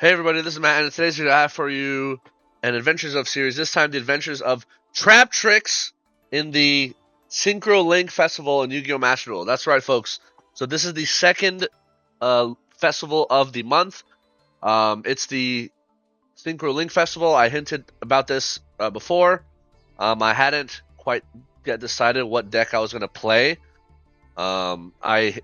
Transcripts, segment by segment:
Hey everybody, this is Matt, and in today's video I have for you an Adventures of series. This time the Adventures of Traptrix in the Synchro Link Festival in Yu-Gi-Oh! Master Duel. That's right, folks. So this is the second festival of the month. It's the Synchro Link Festival. I hinted about this before. I hadn't quite yet decided what deck I was going to play. I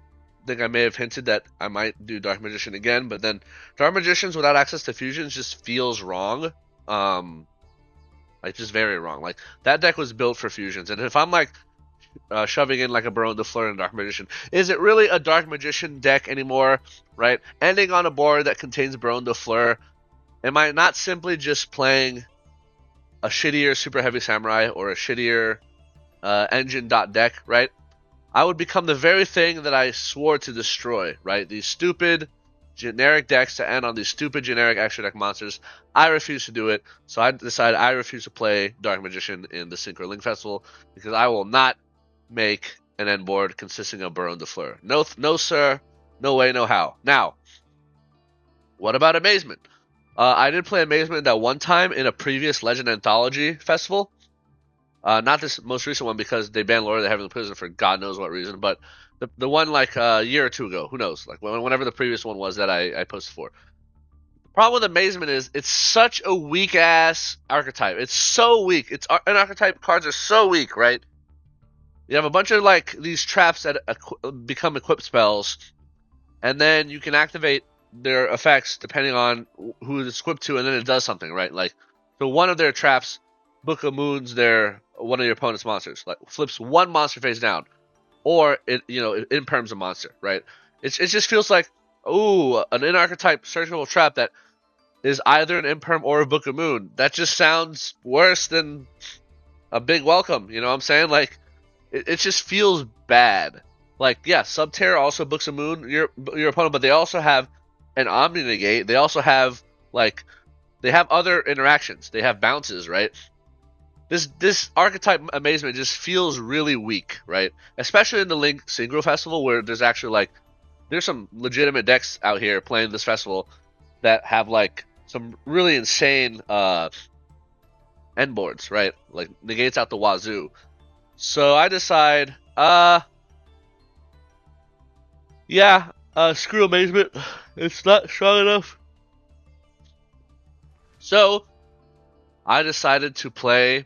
think I may have hinted that I might do Dark Magician again, but then Dark Magicians without access to fusions just feels wrong. Like just very wrong. Like that deck was built for fusions, and if I'm like shoving in like a Baron de Fleur and Dark Magician, is it really a Dark Magician deck anymore? Right? Ending on a board that contains Baron de Fleur, am I not simply just playing a shittier Super Heavy Samurai or a shittier engine dot deck? Right? I would become the very thing that I swore to destroy, right? These stupid generic decks to end on these stupid generic extra deck monsters. I refuse to do it, so I decided I refuse to play Dark Magician in the Synchro Link Festival because I will not make an end board consisting of Baron de Fleur. No, sir. No way, no how. Now, what about Amazement? I did play Amazement that one time in a previous Legend Anthology Festival. Not this most recent one because they banned Lord of the Heavenly Prison for God knows what reason, but the one like a year or two ago, who knows? Like whenever the previous one was that I posted for. The problem with Amazement is it's such a weak ass archetype. It's so weak. An archetype cards are so weak, right? You have a bunch of like these traps that become equipped spells, and then you can activate their effects depending on who it's equipped to, and then it does something, right? Like so one of their traps, Book of Moons, one of your opponent's monsters, like flips one monster face down, or it imperms a monster, right? It just feels like an in-archetype searchable trap that is either an imperm or a Book of Moon. That just sounds worse than a big welcome. You know what I'm saying? Like it just feels bad. Like yeah, Subterra also Books of Moon your opponent, but they also have an Omni Negate. They also have they have other interactions. They have bounces, right? This archetype Amazement just feels really weak, right? Especially in the Link Synchro Festival where there's actually there's some legitimate decks out here playing this festival that have some really insane end boards, right? Like negates out the wazoo. So I decide, screw Amazement. It's not strong enough. So I decided to play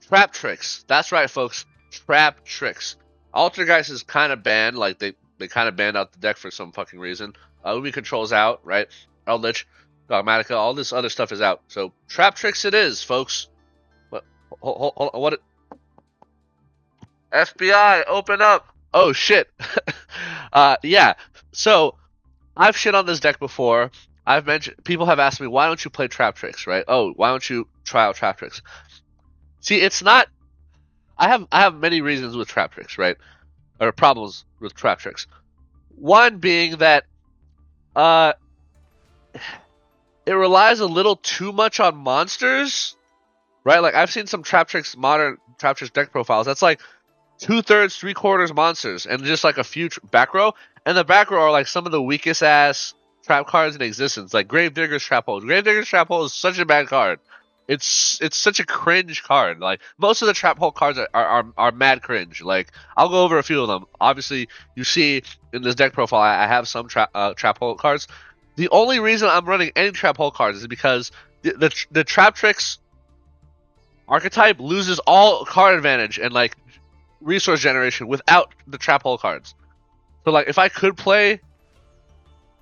Traptrix. That's right, folks. Traptrix. Altergeist is kind of banned. Like they kind of banned out the deck for some fucking reason. Umi Control's out, right? Eldritch, Dogmatica, all this other stuff is out. So Traptrix it is, folks. Hold on, what? FBI, open up! Oh shit. Yeah. So I've shit on this deck before. I've mentioned people have asked me why don't you play Traptrix, right? Oh, why don't you try out Traptrix? See, it's not. I have many reasons with Traptrix, right? Or problems with Traptrix. One being that it relies a little too much on monsters, right? Like I've seen some modern Traptrix deck profiles. That's like 2/3, 3/4 monsters, and just like a few back row. And the back row are like some of the weakest ass trap cards in existence, like Gravedigger's Trap Hole. Gravedigger's Trap Hole is such a bad card. It's such a cringe card. Like most of the Trap Hole cards are mad cringe. Like I'll go over a few of them. Obviously, you see in this deck profile, I have some Trap Hole cards. The only reason I'm running any Trap Hole cards is because the Traptrix archetype loses all card advantage and like resource generation without the Trap Hole cards. So like if I could play,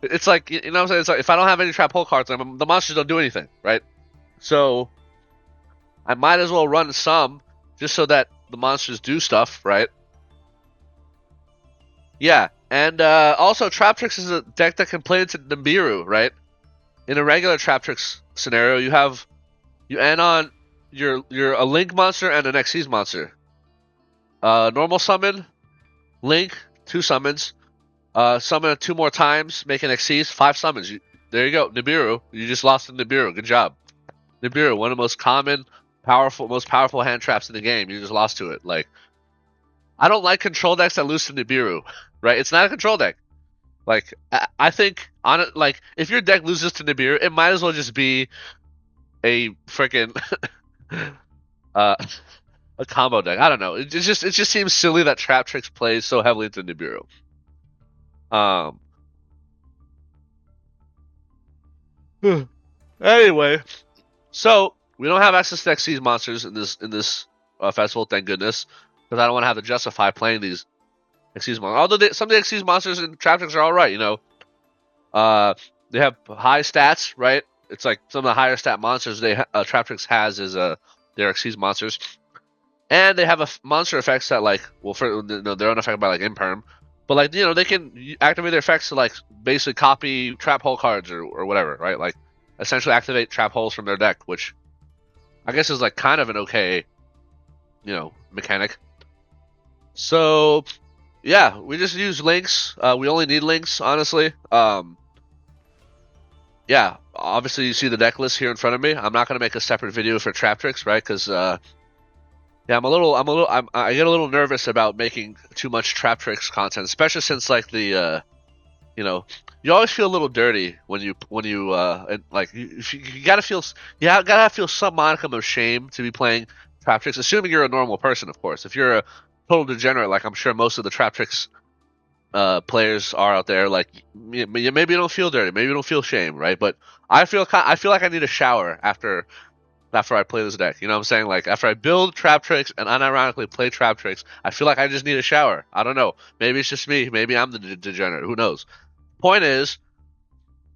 it's like, you know what I'm saying? It's like if I don't have any Trap Hole cards, the monsters don't do anything, right? So I might as well run some just so that the monsters do stuff, right? Yeah, and also Traptrix is a deck that can play into Nibiru, right? In a regular Traptrix scenario, you end on a Link monster and an Xyz monster. Normal summon, Link, 2 summons. Summon it 2 more times, make an Xyz, 5 summons. There you go, Nibiru. You just lost to Nibiru. Good job. Nibiru, one of the most common, most powerful hand traps in the game. You just lost to it. Like, I don't like control decks that lose to Nibiru, right? It's not a control deck. Like I think on it, like if your deck loses to Nibiru, it might as well just be a freaking uh a combo deck. I don't know. It just seems silly that Traptrix plays so heavily into Nibiru. Um. Anyway, so we don't have access to Xyz monsters in this festival, thank goodness, because I don't want to have to justify playing these Xyz monsters. Although some of the Xyz monsters in Traptrix are all right, you know. They have high stats, right? It's like some of the higher stat monsters Traptrix has is their Xyz monsters, and they have monster effects that like they're unaffected by like imperm, but like you know they can activate their effects to like basically copy trap hole cards or whatever, right? Like essentially activate trap holes from their deck, which I guess is like kind of an okay, you know, mechanic. So yeah, we just use links. We only need links, honestly. Yeah, obviously you see the deck list here in front of me. I'm not gonna make a separate video for Traptrix, right? Because yeah, I get a little nervous about making too much Traptrix content, especially since like the you know, you always feel a little dirty when you and like you gotta feel some modicum of shame to be playing Traptrix, assuming you're a normal person, of course. If you're a total degenerate, like I'm sure most of the Traptrix players are out there, like maybe you don't feel dirty, maybe you don't feel shame, right? But I feel like I need a shower after I play this deck. You know what I'm saying? Like after I build Traptrix and unironically play Traptrix, I feel like I just need a shower. I don't know. Maybe it's just me. Maybe I'm the degenerate. Who knows? Point is,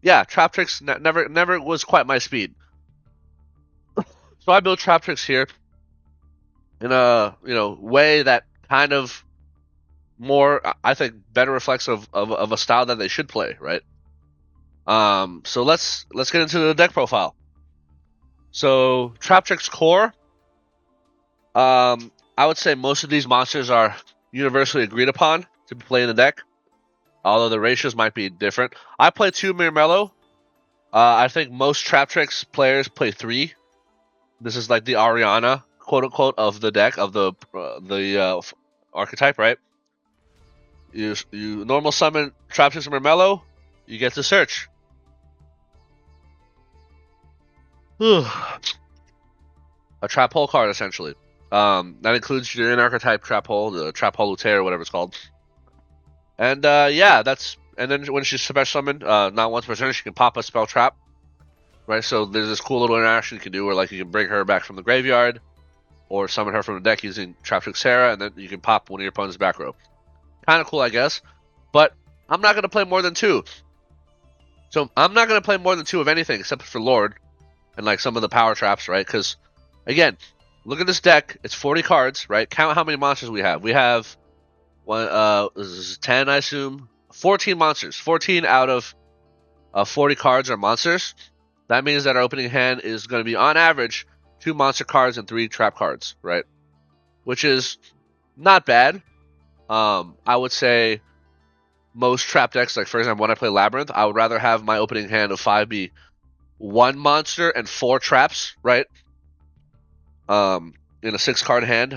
yeah, Traptrix never was quite my speed. So I built Traptrix here in a way that kind of more, I think, better reflects of a style that they should play, right? So let's get into the deck profile. So Traptrix core, I would say most of these monsters are universally agreed upon to play in the deck, although the ratios might be different. I play 2 Mirmello. I think most Traptrix players play 3. This is like the Ariana, quote unquote, of the deck of the archetype, right? You normal summon Traptrix Mirmello, you get to search. A trap hole card, essentially. That includes your in-archetype trap hole, the trap hole Lutea, or whatever it's called. And yeah, and then when she's special summoned, not once per turn, she can pop a spell trap. Right, so there's this cool little interaction you can do where like you can bring her back from the graveyard, or summon her from the deck using Traptrix Sarah, and then you can pop one of your opponent's back row. Kind of cool, I guess. But I'm not gonna play more than 2. So I'm not gonna play more than 2 of anything except for Lord and like some of the power traps, right? Because again, look at this deck. It's 40 cards, right? Count how many monsters we have. We have 10, I assume. 14 monsters. 14 out of 40 cards are monsters. That means that our opening hand is going to be, on average, 2 monster cards and 3 trap cards, right? Which is not bad. I would say most trap decks, like for example, when I play Labyrinth, I would rather have my opening hand of 5 be 1 monster and 4 traps, right? In a 6-card hand,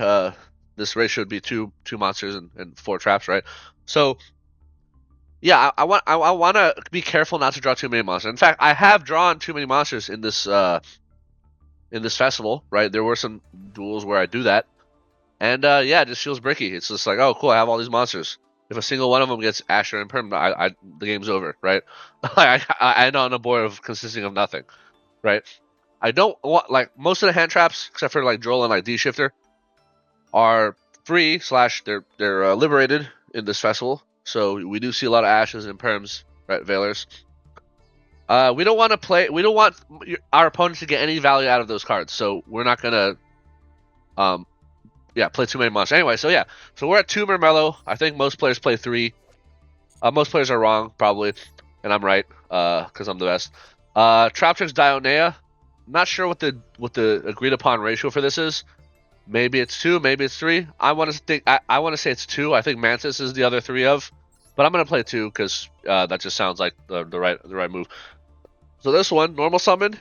this ratio would be 2 monsters and 4 traps, right? So yeah, I want to be careful not to draw too many monsters. In fact, I have drawn too many monsters in this festival, right? There were some duels where I do that, and yeah, it just feels bricky. It's just like, oh, cool, I have all these monsters. If a single one of them gets Asher and Perm, the game's over, right? I end on a board consisting of nothing, right? I don't want, like, most of the hand traps, except for like Joel and like D Shifter, are free / they're liberated in this festival. So we do see a lot of Ashes and Perms, right, Veilers. We don't want our opponents to get any value out of those cards, so we're not gonna play too many monsters. Anyway, so yeah. So we're at 2 Mirmello. I think most players play 3. Most players are wrong, probably, and I'm right, because I'm the best. Traptrix Dionea. I'm not sure what the agreed upon ratio for this is. Maybe it's 2, maybe it's 3. I want to say it's 2. I think Mantis is the other 3 of, but I'm gonna play 2 because that just sounds like the right move. So this one, normal summon,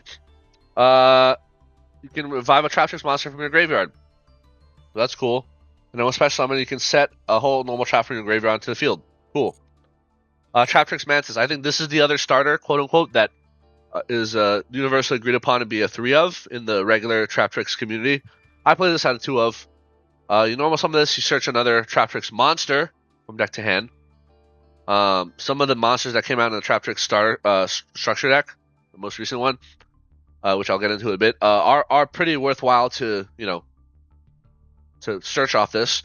you can revive a Traptrix monster from your graveyard. So that's cool. And then with special summon, you can set a whole normal trap from your graveyard onto the field. Cool. Traptrix Mantis. I think this is the other starter, quote unquote, that is universally agreed upon to be a 3 of in the regular Traptrix community. I play this out of 2 of. You normal summon this, you search another Traptrix monster from deck to hand. Some of the monsters that came out in the Traptrix structure deck, the most recent one, which I'll get into in a bit, are pretty worthwhile to to search off this.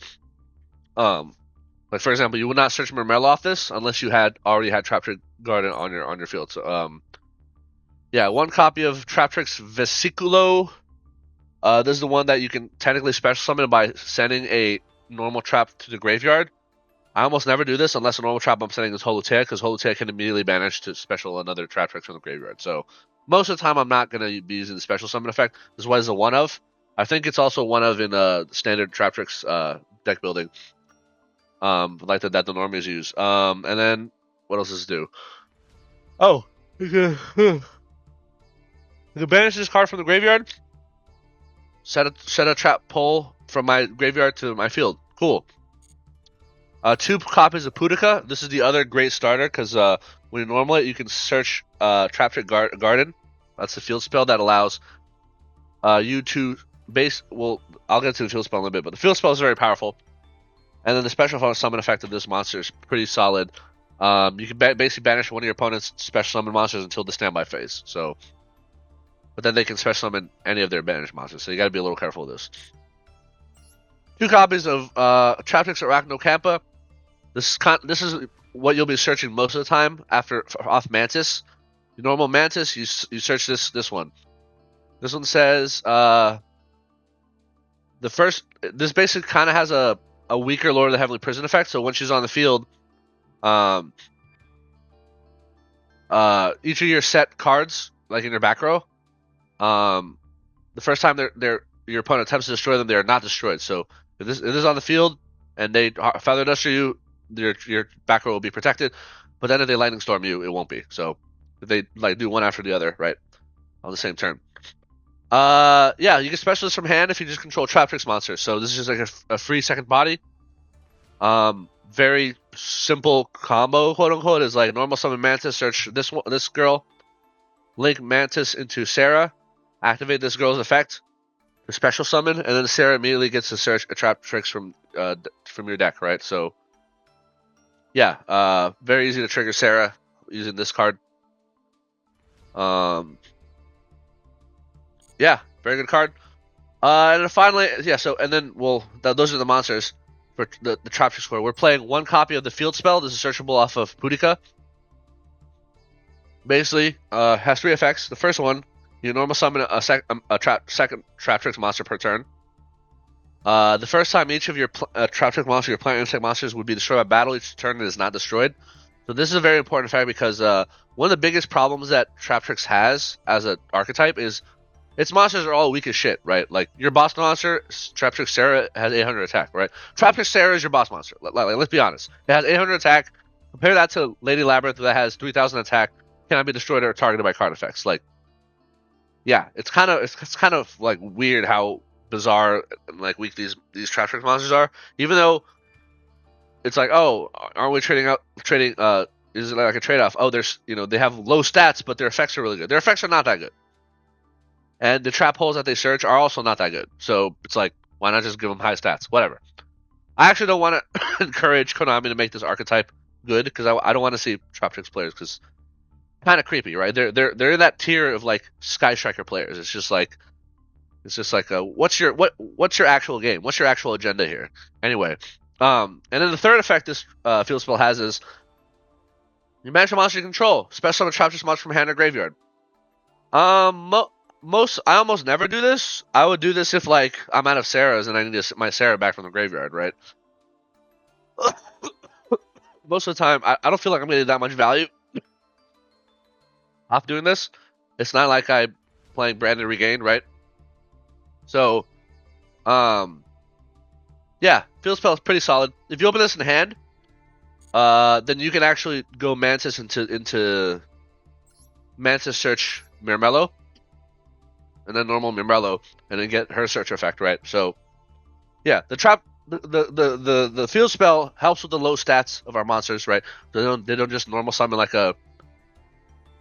Like for example, you would not search Mermello off this unless you already had Traptrix Garden on your field. So yeah, 1 copy of Traptrix Vesiculo. This is the one that you can technically special summon by sending a normal trap to the graveyard. I almost never do this unless a normal trap I'm sending is Holotea, because Holotea can immediately banish to special another Traptrix from the graveyard. So most of the time I'm not going to be using the special summon effect. This is why it's a 1 of. I think it's also 1 of in standard Traptrix deck building, like that the normies use. And then what else does this do? Oh, you can banish this card from the graveyard. Set a trap pole from my graveyard to my field. Cool. 2 copies of Pudica. This is the other great starter because when you normal it, you can search Traptrix Garden. That's the field spell that allows you to Well, I'll get to the field spell in a bit, but the field spell is very powerful. And then the special summon effect of this monster is pretty solid. You can basically banish one of your opponent's special summon monsters until the standby phase. So. But then they can special summon any of their banished monsters, so you got to be a little careful with this. 2 copies of Traptrix Arachnocampa. This is what you'll be searching most of the time off Mantis. Your normal Mantis, you search this one. This one says this basically kind of has a weaker Lord of the Heavenly Prison effect. So when she's on the field, each of your set cards, like in your back row. The first time your opponent attempts to destroy them, they are not destroyed. So if this is on the field and they Feather Duster you, your back row will be protected. But then if they Lightning Storm you, it won't be. So if they do one after the other, right, on the same turn. Yeah, you can special this from hand if you just control Traptrix monsters. So this is just like a free second body. Very simple combo, quote unquote, is like normal summon Mantis, search this girl, link Mantis into Sarah. Activate this girl's effect, the special summon, and then Sarah immediately gets to search a Traptrix from your deck, right? So, yeah, very easy to trigger Sarah using this card. Yeah, very good card. And then finally, yeah. So and then those are the monsters for the Traptrix score. We're playing 1 copy of the field spell. This is searchable off of Pudica. Basically, has 3 effects. The first one. You normal summon a second Traptrix monster per turn. The first time each of your Traptrix monsters, your plant insect monsters, would be destroyed by battle, each turn it is not destroyed. So this is a very important fact because one of the biggest problems that Traptrix has as an archetype is its monsters are all weak as shit, right? Like your boss monster, Traptrix Sarah, has 800 attack, right? Traptrix Sarah is your boss monster. Let's be honest. It has 800 attack. Compare that to Lady Labyrinth that has 3000 attack, cannot be destroyed or targeted by card effects. Like, yeah, it's kind of like weird how bizarre and like weak these Traptrix monsters are. Even though it's like, oh, aren't we trading? Is it like a trade off? Oh, they have low stats, but their effects are really good. Their effects are not that good, and the trap holes that they search are also not that good. So it's like, why not just give them high stats? Whatever. I actually don't want to encourage Konami to make this archetype good because I don't want to see Traptrix players because. Kind of creepy, right? They're in that tier of like Sky Striker players. It's just like what's your actual game? What's your actual agenda here? Anyway, and then the third effect this field spell has is you manage a monster you control. Special summon Traptrix monster from hand or graveyard. I almost never do this. I would do this if like I'm out of Sarah's and I need my Sarah back from the graveyard, right? Most of the time, I don't feel like I'm getting that much value off doing this. It's not like I'm playing Branded Regained, right? So, yeah, field spell is pretty solid. If you open this in hand, then you can actually go Mantis into Mantis search Mermello, and then normal Mermello, and then get her search effect, right? So, yeah, the the field spell helps with the low stats of our monsters, right? They don't just normal summon like a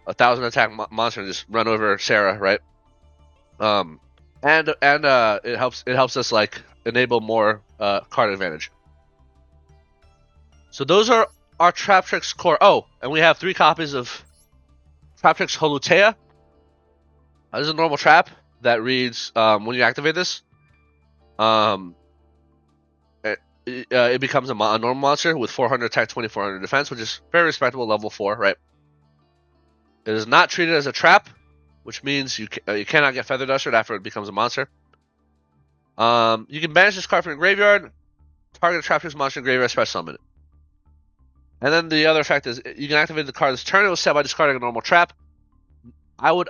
1,000 attack monster and just run over Sarah, right? And it helps us like enable more card advantage. So those are our Traptrix core. Oh, and we have 3 copies of Traptrix Holutea. This is a normal trap that reads when you activate this, it becomes a normal monster with 400 attack, 2400 defense, which is very respectable level 4, right? It is not treated as a trap, which means you cannot get Feather Dustered after it becomes a monster. You can banish this card from your graveyard, target a Traptrix monster in graveyard, special summon it. And then the other effect is you can activate the card this turn. It was set by discarding a normal trap. I would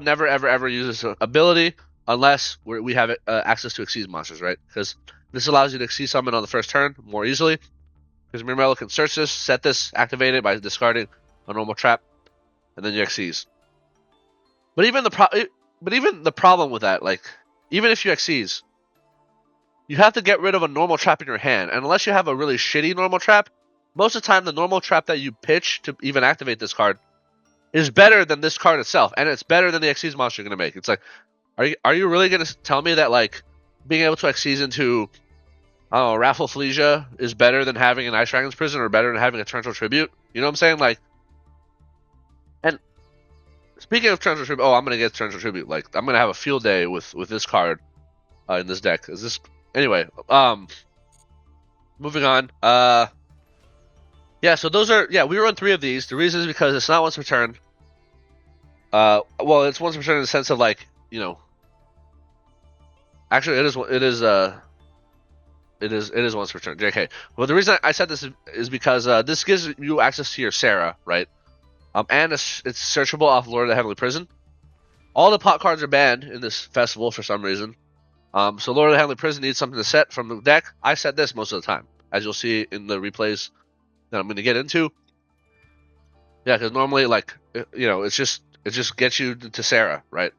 never ever use this ability unless we have access to Exceed monsters, right? Because this allows you to Exceed summon on the first turn more easily. Because Mirmello can search this, set this, activate it by discarding a normal trap, and then you Exceed. But even the problem with that, like even if you Exceed, you have to get rid of a normal trap in your hand, and unless you have a really shitty normal trap, most of the time the normal trap that you pitch to even activate this card is better than this card itself, and it's better than the Xyz monster you're gonna make. It's like, are you really gonna tell me that like being able to Xyz into Rafflesia is better than having an Ice Dragon's Prison or better than having a Torrential Tribute? You know what I'm saying? Like, and speaking of Torrential Tribute, I'm gonna get Torrential Tribute. Like, I'm gonna have a field day with this card in this deck. Is this anyway? Moving on. Yeah, so those are we run 3 of these. The reason is because it's not once per turn. Well, it's once per turn in the sense of like, you know. Actually, it is once per turn. JK. Well, the reason I said this is because this gives you access to your Sarah, right? And it's searchable off Lord of the Heavenly Prison. All the pot cards are banned in this festival for some reason. So Lord of the Heavenly Prison needs something to set from the deck. I set this most of the time, as you'll see in the replays that I'm going to get into. Yeah, because normally, like, you know, it just gets you to Sarah, right?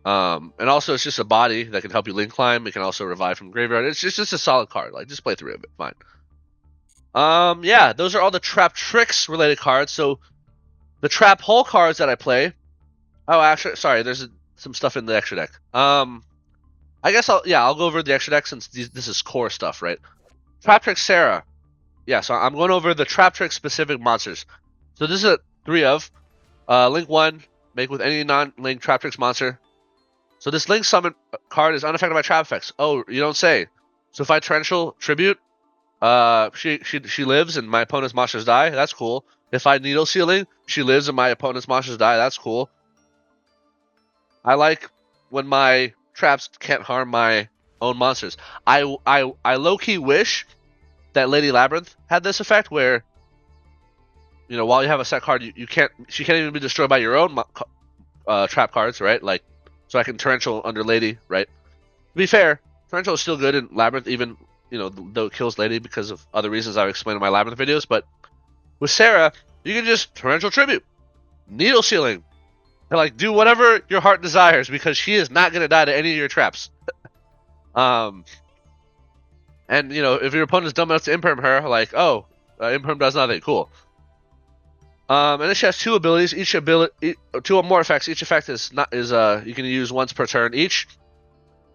And also it's just a body that can help you link climb. It can also revive from graveyard. It's just a solid card. Like, just play 3 of it, fine. Yeah, those are all the Traptrix related cards. So the Trap Hole cards that I play. Oh, actually, sorry, there's some stuff in the extra deck. I guess I'll go over the extra deck since this is core stuff, right? Traptrix Sarah. Yeah, so I'm going over the Traptrix specific monsters. So this is 3 of. Link 1, make with any non-link Traptrix monster. So this link summon card is unaffected by trap effects. Oh, you don't say. So if I Torrential Tribute, she lives and my opponent's monsters die. That's cool. If I Needle Sealing, she lives and my opponent's monsters die. That's cool. I like when my traps can't harm my own monsters. I low-key wish that Lady Labyrinth had this effect where, you know, while you have a set card, she can't even be destroyed by your own trap cards, right? Like, so I can Torrential under Lady, right? To be fair, Torrential is still good in Labyrinth, even, you know, though it kills Lady because of other reasons I've explained in my Labyrinth videos. But with Sarah, you can just Torrential Tribute, Needle Sealing, and like do whatever your heart desires because she is not going to die to any of your traps. And, you know, if your opponent's dumb enough to imperm her, like, imperm does nothing, cool. And then she has 2 abilities. 2 or more effects. Each effect is you can use once per turn each.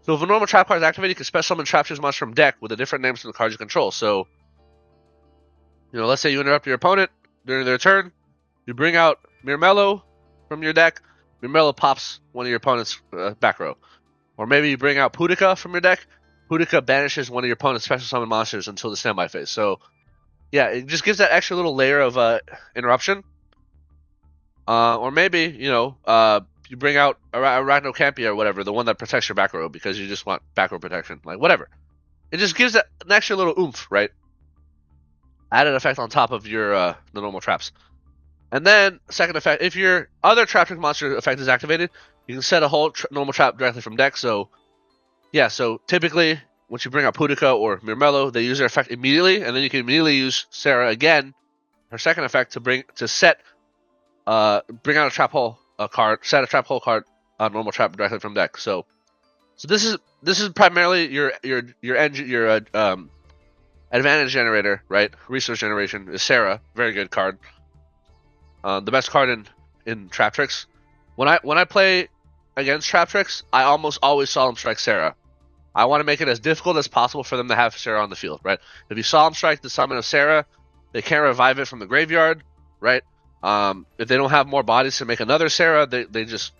So if a normal trap card is activated, you can special summon Traptrix monster from deck with a different names from the cards you control. So, you know, let's say you interrupt your opponent during their turn, you bring out Mirmello from your deck. Mirmello pops one of your opponent's back row, or maybe you bring out Pudica from your deck. Pudica banishes one of your opponent's special summon monsters until the standby phase. So, yeah, it just gives that extra little layer of interruption. Or maybe, you know, you bring out Arachnocampia or whatever, the one that protects your back row because you just want back row protection. Like, whatever. It just gives that an extra little oomph, right? Added effect on top of your the normal traps. And then, second effect, if your other Traptrix monster effect is activated, you can set a whole normal trap directly from deck. So, yeah, so typically, once you bring out Pudica or Mirmello, they use their effect immediately, and then you can immediately use Sarah again, her second effect, to bring out a Trap Hole card, set a Trap Hole card on normal trap directly from deck. So, So this is primarily your engine, your advantage generator, right? Resource generation is Sarah, very good card. The best card in Traptrix. When I play against Traptrix, I almost always Solemn Strike Sarah. I want to make it as difficult as possible for them to have Sarah on the field, right? If you Solemn Strike the summon of Sarah, they can't revive it from the graveyard, right? If they don't have more bodies to make another Sarah, they just,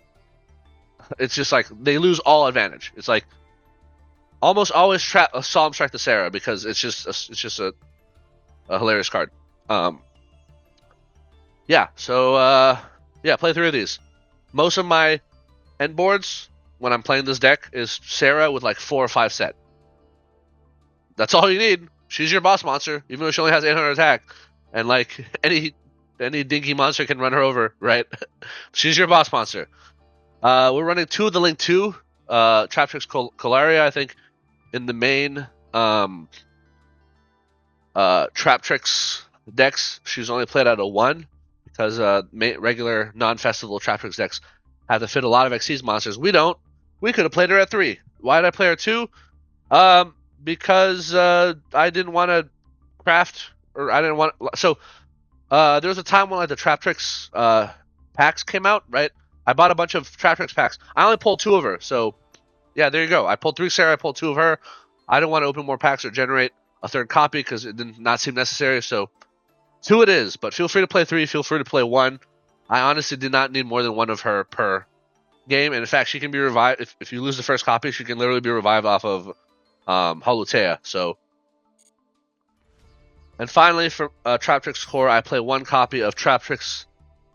it's just like they lose all advantage. It's like almost always Solemn Strike the Sarah because it's just a hilarious card. Yeah, so yeah, play 3 of these. Most of my end boards when I'm playing this deck is Sarah with like 4 or 5 set. That's all you need. She's your boss monster, even though she only has 800 attack, and like any dinky monster can run her over, right? She's your boss monster. We're running 2 of the Link 2, Traptrix Colaria, I think, in the main Traptrix decks. She's only played out of 1 because regular non-festival Traptrix decks have to fit a lot of Xyz monsters. We don't. We could have played her at 3. Why did I play her 2? Because I didn't want to craft, or I didn't want. So there was a time when like the Traptrix packs came out, right? I bought a bunch of Traptrix packs. I only pulled 2 of her, so yeah, there you go. I pulled 3 Sarah, I pulled 2 of her. I didn't want to open more packs or generate a 3rd copy because it did not seem necessary. So 2 it is, but feel free to play 3. Feel free to play 1. I honestly did not need more than 1 of her per game, and in fact, she can be revived if you lose the first copy. She can literally be revived off of Holutea. So, and finally, for Traptrix core, I play 1 copy of Traptrix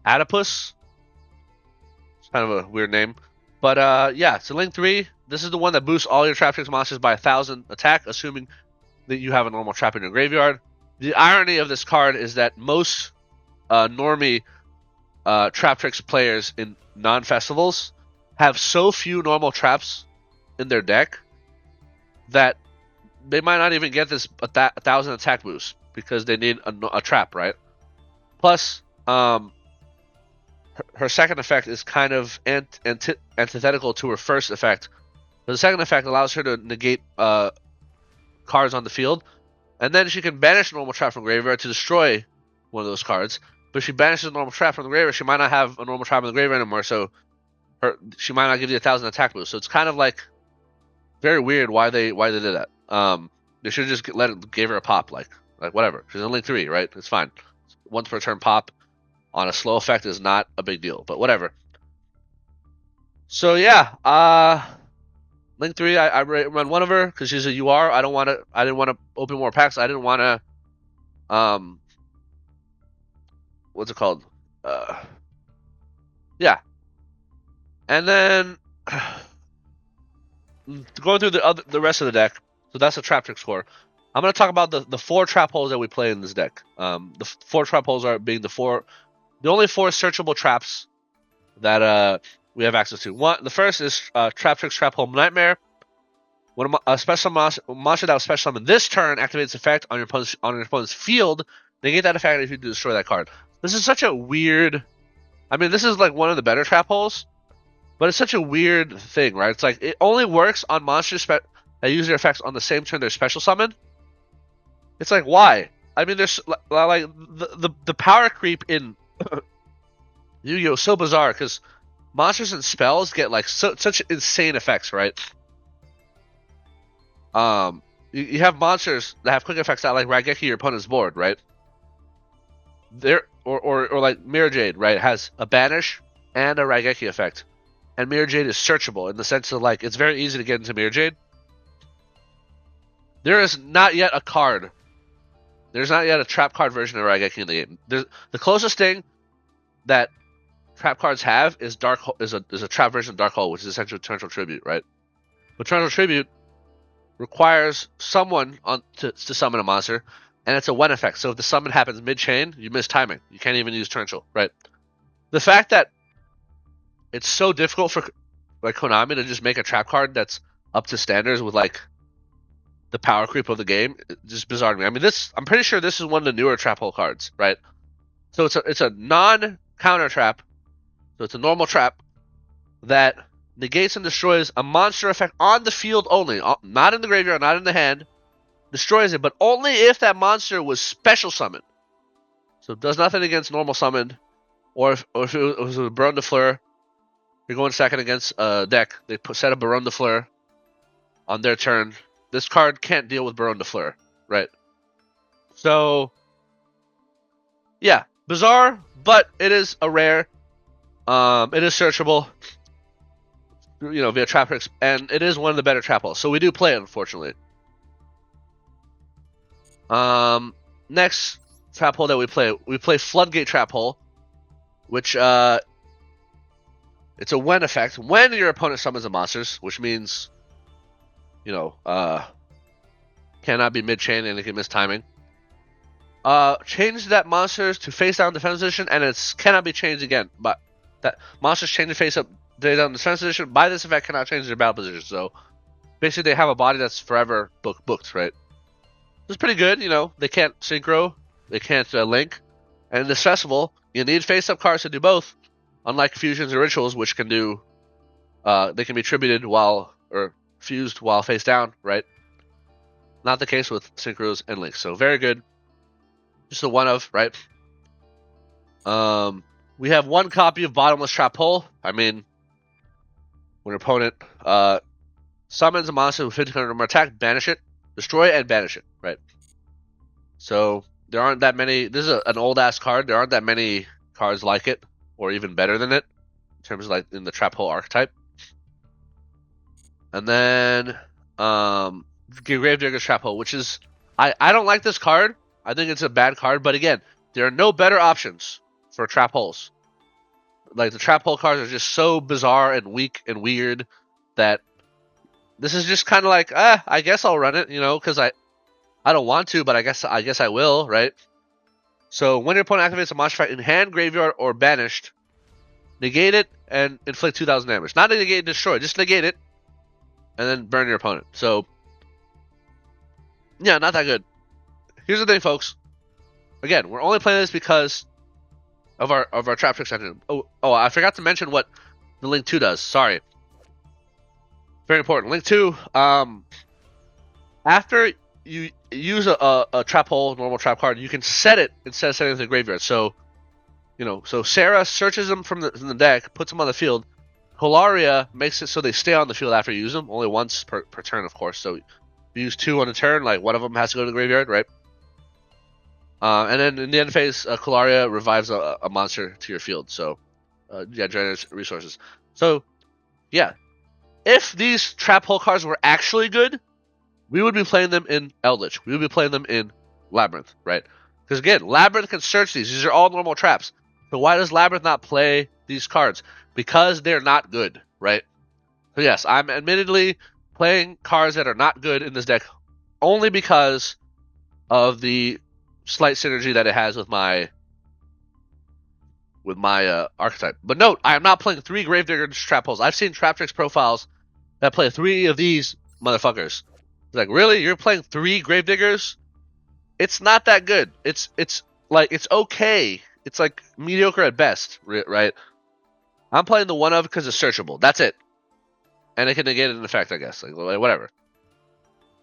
Adipus. It's kind of a weird name, but yeah. So Link 3. This is the one that boosts all your Traptrix monsters by 1,000 attack, assuming that you have a normal trap in your graveyard. The irony of this card is that most normie Traptrix players in non-festivals have so few normal traps in their deck that they might not even get this 1,000 attack boost because they need a trap, right? Plus, her second effect is kind of antithetical to her first effect. The second effect allows her to negate cards on the field, and then she can banish a normal trap from graveyard to destroy one of those cards. But if she banishes a normal trap from the graveyard, she might not have a normal trap in the graveyard anymore, so she might not give you 1,000 attack boost. So it's kind of like very weird why they did that. They should have just gave her a pop, like whatever. She's in Link 3, right? It's fine. Once per turn pop on a slow effect is not a big deal, but whatever. So yeah, Link 3, I run 1 of her because she's a UR. I didn't want to open more packs. I didn't want to what's it called? Yeah. And then going through the rest of the deck. So that's the Traptrix core. I'm going to talk about the 4 trap holes that we play in this deck. The 4 trap holes are being the only 4 searchable traps that we have access to. The first is Traptrix Trap Hole Nightmare. When a special monster that was special summoned this turn activates effect on your opponent's field, negate that effect if you destroy that card. This is such a weird. I mean, this is like one of the better trap holes, but it's such a weird thing, right? It's like it only works on monsters that use their effects on the same turn they're special summoned. It's like, why? I mean, there's like the power creep in Yu-Gi-Oh! So bizarre because monsters and spells get like such insane effects, right? You have monsters that have quick effects that like Raigeki your opponent's board, right? Or like Mirror Jade, right? It has a banish and a Raigeki effect, and Mirror Jade is searchable in the sense of like it's very easy to get into Mirror Jade. There is not yet a card. There's not yet a trap card version of Raigeki in the game. The closest thing that trap cards have is a trap version of Dark Hole, which is essentially Torrential Tribute, right? But Torrential Tribute requires someone to summon a monster, and it's a when effect. So if the summon happens mid-chain, you miss timing. You can't even use Torrential, right? The fact that it's so difficult for like Konami to just make a trap card that's up to standards with like the power creep of the game, just bizarre to me. I mean, I'm pretty sure this is one of the newer trap hole cards, right? So it's a non-counter trap. So it's a normal trap that negates and destroys a monster effect on the field only, not in the graveyard, not in the hand. Destroys it, but only if that monster was special summoned. So it does nothing against normal summoned, or if it was a Baronne de Fleur. You're going second against a deck. They set a Baronne de Fleur on their turn. This card can't deal with Baronne de Fleur, right? So, yeah, bizarre, but it is a rare. It is searchable, via Traptrix, and it is one of the better trap holes. So we do play it, unfortunately. Next trap hole that we play Floodgate Trap Hole, which it's a when effect. When your opponent summons the monsters, which means, cannot be mid-chain and it can miss timing. Change that monsters to face down defense position, and it cannot be changed again. But that monsters change to face down defense position by this effect cannot change their battle position. So basically, they have a body that's forever booked, right? It's pretty good, They can't synchro, they can't link, and in this festival, you need face-up cards to do both. Unlike fusions or rituals, which can do, they can be tributed or fused while face down, right? Not the case with synchros and links. So very good. Just a one of, right? We have one copy of Bottomless Trap Hole. I mean, when your opponent summons a monster with 1500 or more attack, banish it, destroy it, and banish it, right? So there aren't that many. This is an old ass card. There aren't that many cards like it, or even better than it, in terms of in the Trap Hole archetype. And then Gravedigger's Trap Hole, which is I don't like this card. I think it's a bad card, but again, there are no better options for trap holes. Like, the trap hole cards are just so bizarre and weak and weird that this is just kind of like, I guess I'll run it, because I don't want to, but I guess I will, right? So when your opponent activates a monster effect in hand, graveyard, or banished, negate it and inflict 2,000 damage. Not negate and destroy, just negate it and then burn your opponent. So, yeah, not that good. Here's the thing, folks. Again, we're only playing this because of our Traptrix engine. Oh, I forgot to mention what the Link 2 does. Sorry. Very important. Link 2, after you use a trap hole, normal trap card, you can set it instead of setting it in the graveyard. So, so Sarah searches them from the deck, puts them on the field. Holaria makes it so they stay on the field after you use them, only once per turn, of course. So, if you use 2 on a turn, one of them has to go to the graveyard, right? And then in the end phase, Holaria revives a monster to your field. So, generates resources. So, yeah. If these trap hole cards were actually good, we would be playing them in Eldritch. We would be playing them in Labyrinth, right? Because again, Labyrinth can search these. These are all normal traps. So why does Labyrinth not play these cards? Because they're not good, right? So yes, I'm admittedly playing cards that are not good in this deck only because of the slight synergy that it has with my archetype. But note, I am not playing 3 Gravedigger trap holes. I've seen Traptrix profiles that play 3 of these motherfuckers. It's like, really? You're playing 3 Gravediggers? It's not that good. It's okay. It's like mediocre at best, right? I'm playing the one of because it's searchable. That's it. And it can negate an effect, I guess. Whatever.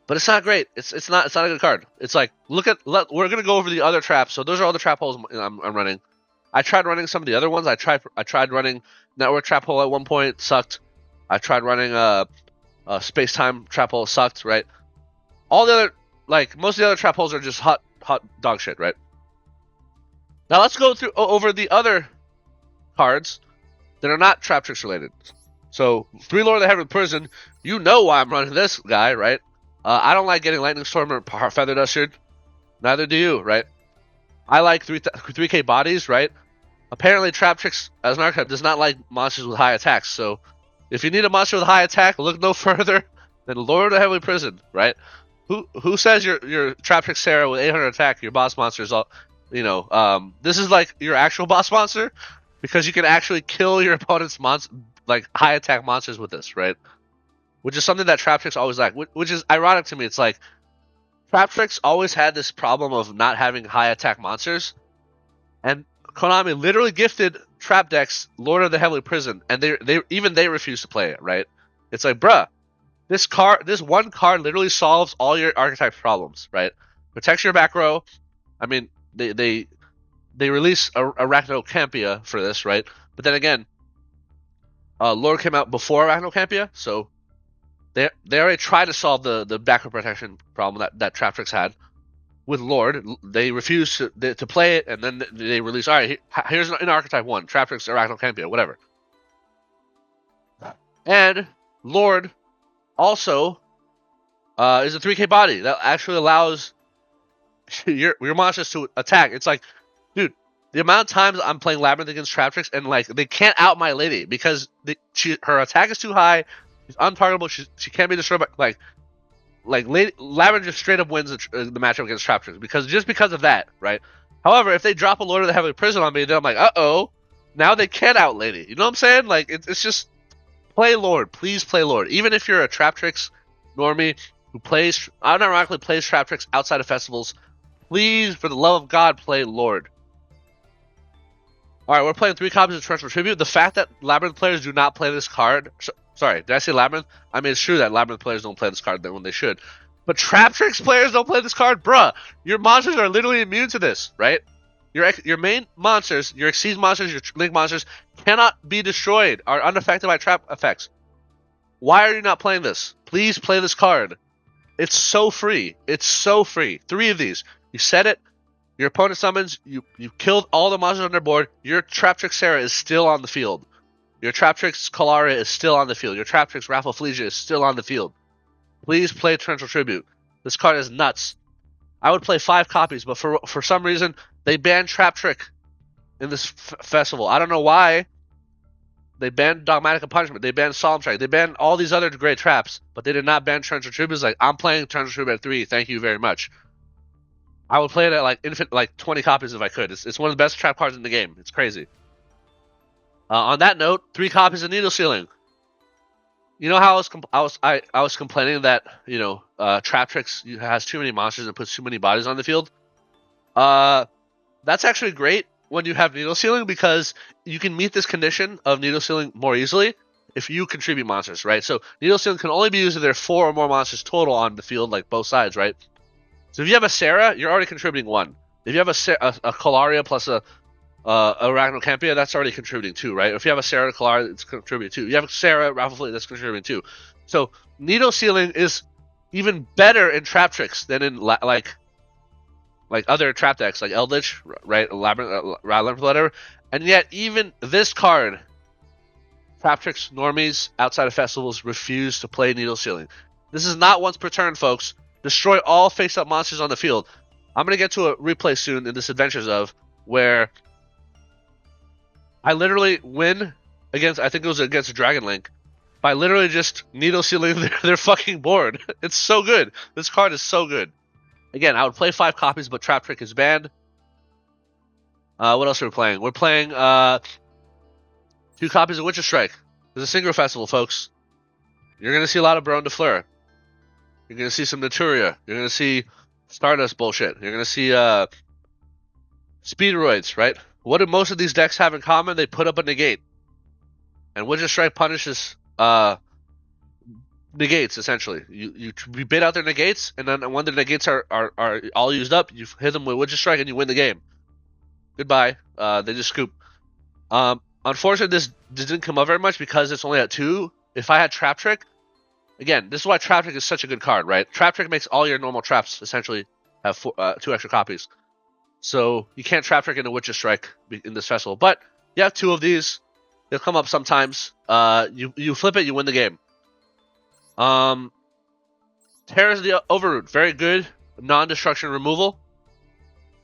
But it's not great. It's not a good card. It's like, we're gonna go over the other traps. So those are all the trap holes I'm running. I tried running some of the other ones. I tried running Network Trap Hole at one point. Sucked. I tried running Space Time Trap Hole. Sucked. Right. All the other, most of the other trap holes are just hot dog shit. Right. Now let's go over the other cards that are not Traptrix related. So 3 Lord of the Heavenly Prison. You know why I'm running this guy, right? I don't like getting Lightning Storm or Feather Duster. Neither do you, right? I like 3K bodies, right? Apparently, Traptrix, as an archetype, does not like monsters with high attacks. So, if you need a monster with high attack, look no further than Lord of the Heavenly Prison, right? Who says your Traptrix Sarah with 800 attack, your boss monster is all, this is like your actual boss monster, because you can actually kill your opponent's high attack monsters with this, right? Which is something that Traptrix always lacked, which is ironic to me. It's like, Traptrix always had this problem of not having high attack monsters, and Konami literally gifted trap decks Lord of the Heavenly Prison, and they refuse to play it, right? It's like, bruh, this one card literally solves all your archetype problems, right? Protects your back row. I mean, they release Arachnocampia for this, right? But then again, Lord came out before Arachnocampia, so they already tried to solve the back row protection problem that Traptrix had with Lord. They refused to play it, and then they released, all right, here's an archetype one, Traptrix Arachnocampia, whatever. And Lord also is a 3K body that actually allows your monsters to attack. It's like, dude, the amount of times I'm playing Labyrinth against Traptrix and like they can't out my lady because her attack is too high, she's untargetable, she can't be destroyed by Labyrinth just straight up wins the matchup against Traptrix because of that, right? However, if they drop a Lord of the Heavenly Prison on me, then I'm like, uh-oh, now they can't out lady. You know what I'm saying? Like, it's just play Lord. Please play Lord. Even if you're a Traptrix normie who unironically plays Traptrix outside of festivals, please, for the love of God, play Lord. Alright, we're playing 3 copies of Torrential Tribute. The fact that Labyrinth players do not play this card... Sorry, did I say Labyrinth? I mean, it's true that Labyrinth players don't play this card when they should. But Traptrix players don't play this card? Bruh, your monsters are literally immune to this, right? Your main monsters, your Exceed monsters, your Link monsters, cannot be destroyed, are unaffected by trap effects. Why are you not playing this? Please play this card. It's so free. It's so free. 3 of these. You set it, your opponent summons, you killed all the monsters on their board, your Traptrix Sarah is still on the field. Your Traptrix Kalaria is still on the field. Your Traptrix Rafflesia is still on the field. Please play Torrential Tribute. This card is nuts. I would play 5 copies, but for some reason, they banned Traptrix in this festival. I don't know why. They banned Dogmatic Punishment. They banned Solemn Strike. They banned all these other great traps, but they did not ban Torrential Tribute. It's like, I'm playing Torrential Tribute at 3. Thank you very much. I would play it at like 20 copies if I could. It's one of the best trap cards in the game. It's crazy. On that note, 3 copies of Needle Sealing. You know how I was complaining that Traptrix has too many monsters and puts too many bodies on the field. That's actually great when you have Needle Sealing because you can meet this condition of Needle Sealing more easily if you contribute monsters, right? So Needle Sealing can only be used if there are 4 or more monsters total on the field, like both sides, right? So if you have a Sarah, you're already contributing 1. If you have a Kalaria plus a Arachnocampia, that's already contributing 2, right? If you have a Sarah Kalaria, it's contributing 2. You have a Sarah Rafflesia, that's contributing 2. So Needle Sealing is even better in Traptrix than in like other trap decks like Eldritch, right? Labyrinth, whatever. And yet even this card, Traptrix normies outside of festivals refuse to play Needle Sealing. This is not once per turn, folks. Destroy all face-up monsters on the field. I'm going to get to a replay soon in this Adventures of where I literally win against, I think it was against Dragon Link, by literally just Needle Sealing their fucking board. It's so good. This card is so good. Again, I would play 5 copies, but Traptrix is banned. What else are we playing? We're playing 2 copies of Witcher Strike. There's a Synchro Festival, folks. You're going to see a lot of Baron de Fleur. You're going to see some Naturia. You're going to see Stardust bullshit. You're going to see Speedroids, right? What do most of these decks have in common? They put up a negate. And Witcher Strike punishes negates, essentially. You bait out their negates, and then when the negates are all used up, you hit them with Witcher Strike and you win the game. Goodbye. They just scoop. Unfortunately, this didn't come up very much because it's only at 2. If I had Traptrix, again, this is why Traptrix is such a good card, right? Traptrix makes all your normal traps essentially have 2 extra copies. So you can't Traptrix into Witcher Strike in this festival. But you have 2 of these. They'll come up sometimes. You flip it, you win the game. Terror's the Overroot. Very good non-destruction removal.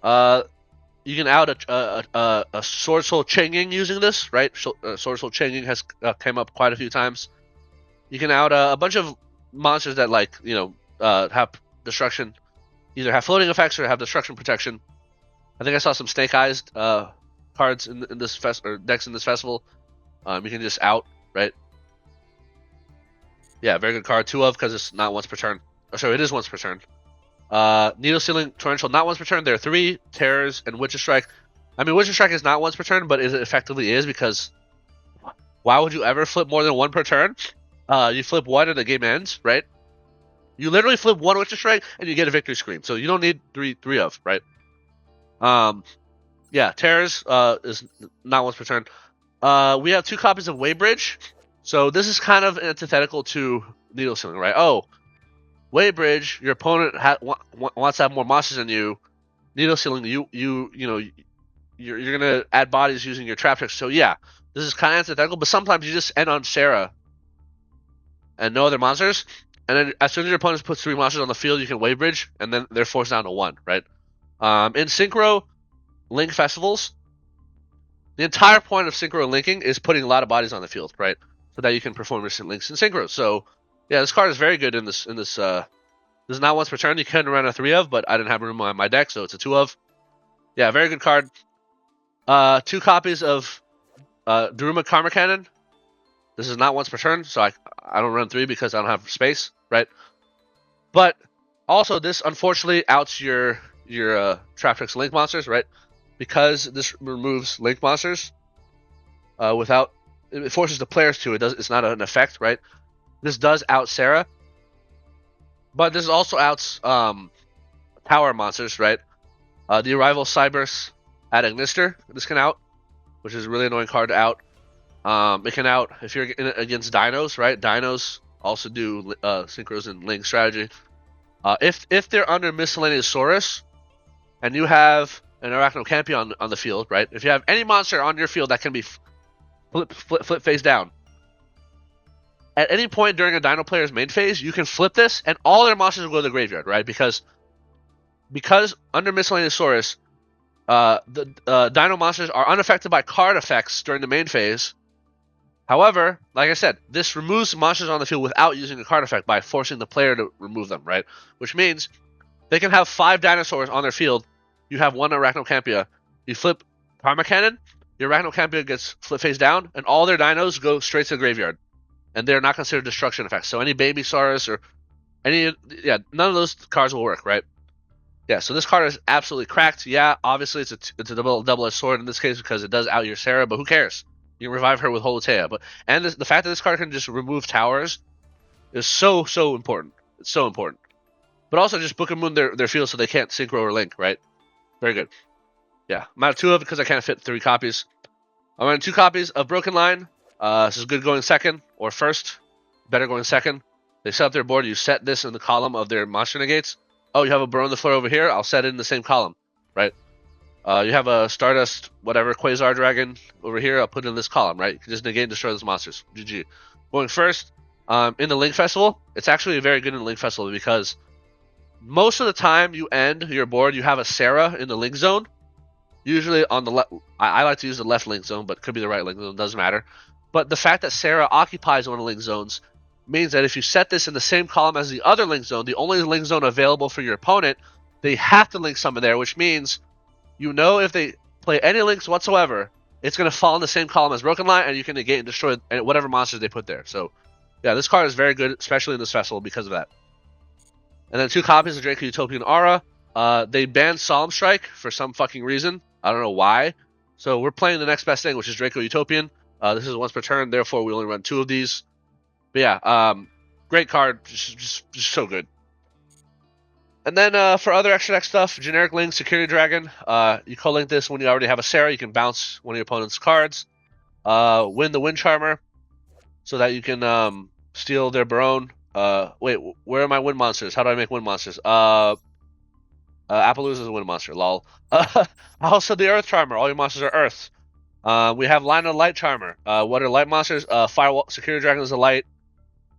You can out a Swordsoul Changing using this, right? Swordsoul Changing has came up quite a few times. You can out a bunch of monsters that have destruction, either have floating effects or have destruction protection. I think I saw some Snake Eyes cards in this decks in this festival. You can just out, right? Yeah, very good card. 2 of because it's not once per turn. Oh, sorry, it is once per turn. Needle Sealing Torrential, not once per turn. There are 3 Terrors and Witcher Strike. I mean, Wizard Strike is not once per turn, but it effectively is, because why would you ever flip more than one per turn? You flip one and the game ends, right? You literally flip one Wizard Strike and you get a victory scream. So you don't need three of, right? Yeah, Terrors is not once per turn. We have 2 copies of Waybridge. So this is kind of antithetical to Needle Sealing, right? Oh, Waybridge, your opponent wants to have more monsters than you. Needle Sealing, you're gonna add bodies using your Traptrix. So yeah, this is kind of antithetical. But sometimes you just end on Sarah and no other monsters, and then as soon as your opponent puts 3 monsters on the field, you can Waybridge, and then they're forced down to 1, right? In Synchro Link festivals, the entire point of Synchro Linking is putting a lot of bodies on the field, right? So that you can perform instant links in Synchro. So yeah, this card is very good in this. This is not once per turn. You can run a 3 of, but I didn't have room on my deck, so it's a 2 of. Yeah, very good card. 2 copies of Daruma Karma Cannon. This is not once per turn, so I don't run 3 because I don't have space, right? But also, this unfortunately outs your Traptrix Link monsters, right? Because this removes Link monsters without, it forces the players to. It's not an effect, right? This does out Sarah, but this also outs power monsters, right? The Arrival Cyberse at Ignister, this can out, which is a really annoying card to out. It can out if you're against Dinos, right? Dinos also do Synchros and Link strategy. If they're under Miscellaneous Saurus, and you have an Arachnocampi on the field, right? If you have any monster on your field that can be flip face down, at any point during a Dino player's main phase, you can flip this, and all their monsters will go to the graveyard, right? Because under Miscellaneous Saurus, the Dino monsters are unaffected by card effects during the main phase. However, like I said, this removes monsters on the field without using a card effect by forcing the player to remove them, right? Which means they can have 5 dinosaurs on their field. You have 1 Arachnocampia. You flip Karma Cannon, your Arachnocampia gets flip face down, and all their dinos go straight to the graveyard. And they're not considered destruction effects. So any Baby Saurus or none of those cards will work, right? Yeah, so this card is absolutely cracked. Yeah, obviously it's a double-edged sword in this case because it does out your Sarah, but who cares? You can revive her with Holotea. And the fact that this card can just remove towers is so important. It's so important. But also just Book and Moon their field so they can't Synchro or Link, right? Very good. Yeah, I'm out of 2 of it because I can't fit 3 copies. I'm running 2 copies of Broken Line. This is good going second or first. Better going second. They set up their board. You set this in the column of their monster negates. Oh, you have a Burn the Floor over here. I'll set it in the same column, right? You have a Stardust, whatever, Quasar Dragon over here. I'll put it in this column, right? You can just negate and destroy those monsters. GG. Going first, in the Link Festival, it's actually very good in the Link Festival because most of the time you end your board, you have a Sarah in the Link Zone. Usually on the left, I like to use the left Link Zone, but it could be the right Link Zone, doesn't matter. But the fact that Sarah occupies one of the Link Zones means that if you set this in the same column as the other Link Zone, the only Link Zone available for your opponent, they have to link some in there, which means if they play any links whatsoever, it's going to fall in the same column as Broken Line, and you can negate and destroy whatever monsters they put there. So, yeah, this card is very good, especially in this festival because of that. And then 2 copies of Draco Utopian Aura. They banned Solemn Strike for some fucking reason. I don't know why. So we're playing the next best thing, which is Draco Utopian. This is once per turn, therefore we only run 2 of these. But yeah, great card, just so good. And then for other extra deck stuff, Generic Link, Security Dragon. You co-link this when you already have a Sarah. You can bounce one of your opponent's cards. Win the Wind Charmer, so that you can steal their Barone. Wait, where are my Wind Monsters? How do I make Wind Monsters? Appaloosa is a Wind Monster, lol. Also the Earth Charmer. All your monsters are Earth. We have Line of Light Charmer. What are light monsters? Firewall, Security Dragon is a light.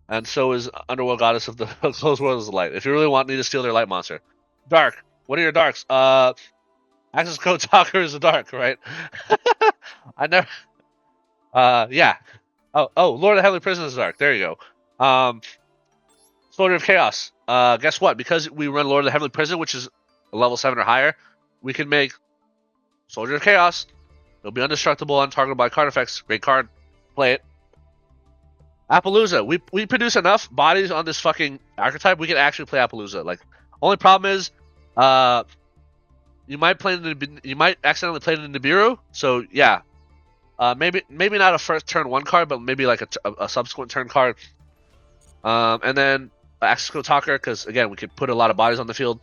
And so is Underworld Goddess of the Closed World is a light. If you really need to steal their light monster. Dark. What are your darks? Access Code Talker is a dark, right? I never... yeah. Oh, Lord of Heavenly Prison is dark. There you go. Soldier of Chaos. Guess what? Because we run Lord of the Heavenly Prison, which is a level 7 or higher, we can make Soldier of Chaos. It'll be indestructible, untargetable by card effects. Great card. Play it. Appaloosa. We produce enough bodies on this fucking archetype, we can actually play Appaloosa. Like, only problem is, you might accidentally play it in Nibiru. So yeah, maybe not a first turn 1 card, but maybe like a subsequent turn card. And then Access Code Talker, because again we could put a lot of bodies on the field,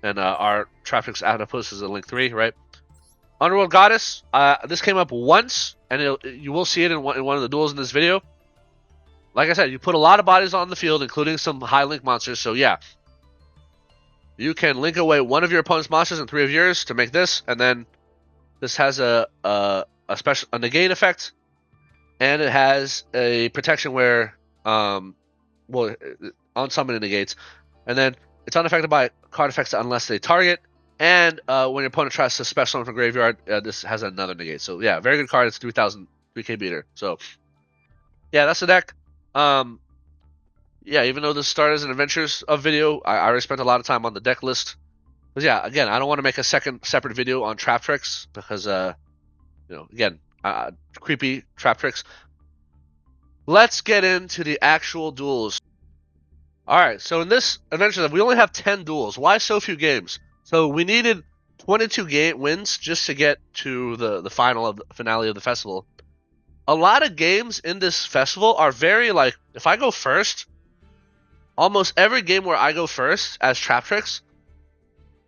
and our Traptrix Outpost is a Link 3, right? Underworld Goddess. This came up once, and you will see it in one of the duels in this video. Like I said, you put a lot of bodies on the field, including some high link monsters. So yeah, you can link away one of your opponent's monsters and 3 of yours to make this, and then this has a special negate effect, and it has a protection where on summon it negates, and then it's unaffected by card effects unless they target. And when your opponent tries to special summon from graveyard, this has another negate. So yeah, very good card. It's 3,000 3K beater. So yeah, that's the deck. Yeah, even though this started as an Adventures of video, I already spent a lot of time on the deck list. But yeah, again, I don't want to make a second separate video on Traptrix because, again, creepy Traptrix. Let's get into the actual duels. Alright, so in this Adventures, we only have 10 duels. Why so few games? So we needed 22 wins just to get to the finale of the festival. A lot of games in this festival are very, like, if I go first, almost every game where I go first as Traptrix,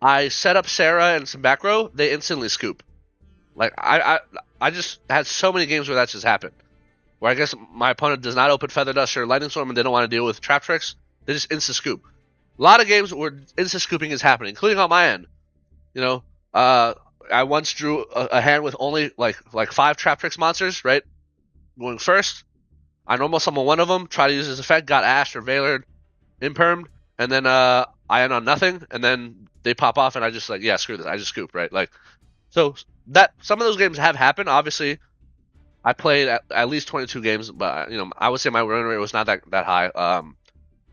I set up Sarah and some back row, they instantly scoop. Like, I just had so many games where that just happened. Where I guess my opponent does not open Feather Dust or Lightning Storm and they don't want to deal with Traptrix, they just insta-scoop. A lot of games where insta-scooping is happening, including on my end. I once drew a hand with only, like 5 Traptrix monsters, right? Going first. I normal summon one of them, try to use his effect, got Ashed or Veilered, Impermed, and then I end on nothing, and then they pop off, and I just yeah, screw this, I just scoop, right? Like, so that some of those games have happened. Obviously, I played at least 22 games, but I would say my win rate was not that high.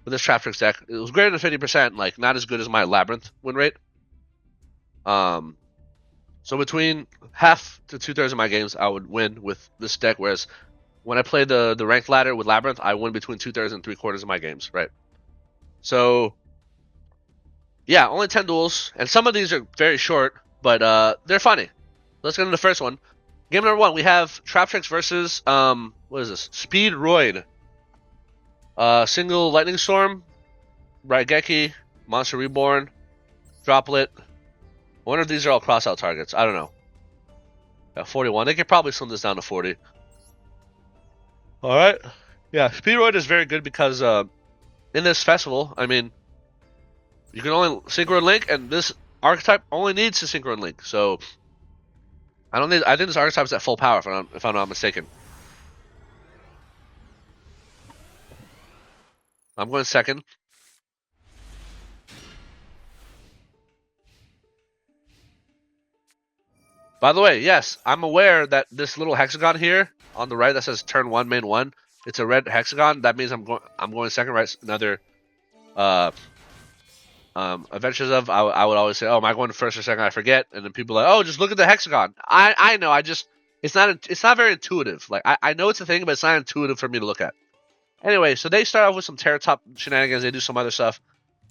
With this Traptrix deck, it was greater than 50%, like not as good as my Labyrinth win rate. So between half to 2/3 of my games, I would win with this deck, whereas when I play the ranked ladder with Labyrinth, I win between 2/3 and 3/4 of my games, right? So, yeah, only 10 duels, and some of these are very short, but they're funny. Let's get into the first one. Game number 1, we have Traptrix versus, what is this? Speedroid. Single Lightning Storm, Raigeki, Monster Reborn, Droplet. I wonder if these are all cross-out targets. I don't know. 41. They could probably slim this down to 40. Alright. Yeah, Speedroid is very good because in this festival, I mean, you can only Synchro Link, and this archetype only needs to Synchro Link. So I think this archetype is at full power if I'm not mistaken. I'm going second. By the way, yes, I'm aware that this little hexagon here on the right that says turn 1, main 1, it's a red hexagon. That means I'm going second, right? Another Adventures of, I would always say, oh, am I going first or second? I forget, and then people are like, oh, just look at the hexagon. I know, it's not very intuitive. Like I know it's a thing, but it's not intuitive for me to look at. Anyway, so they start off with some Terra Top shenanigans. They do some other stuff.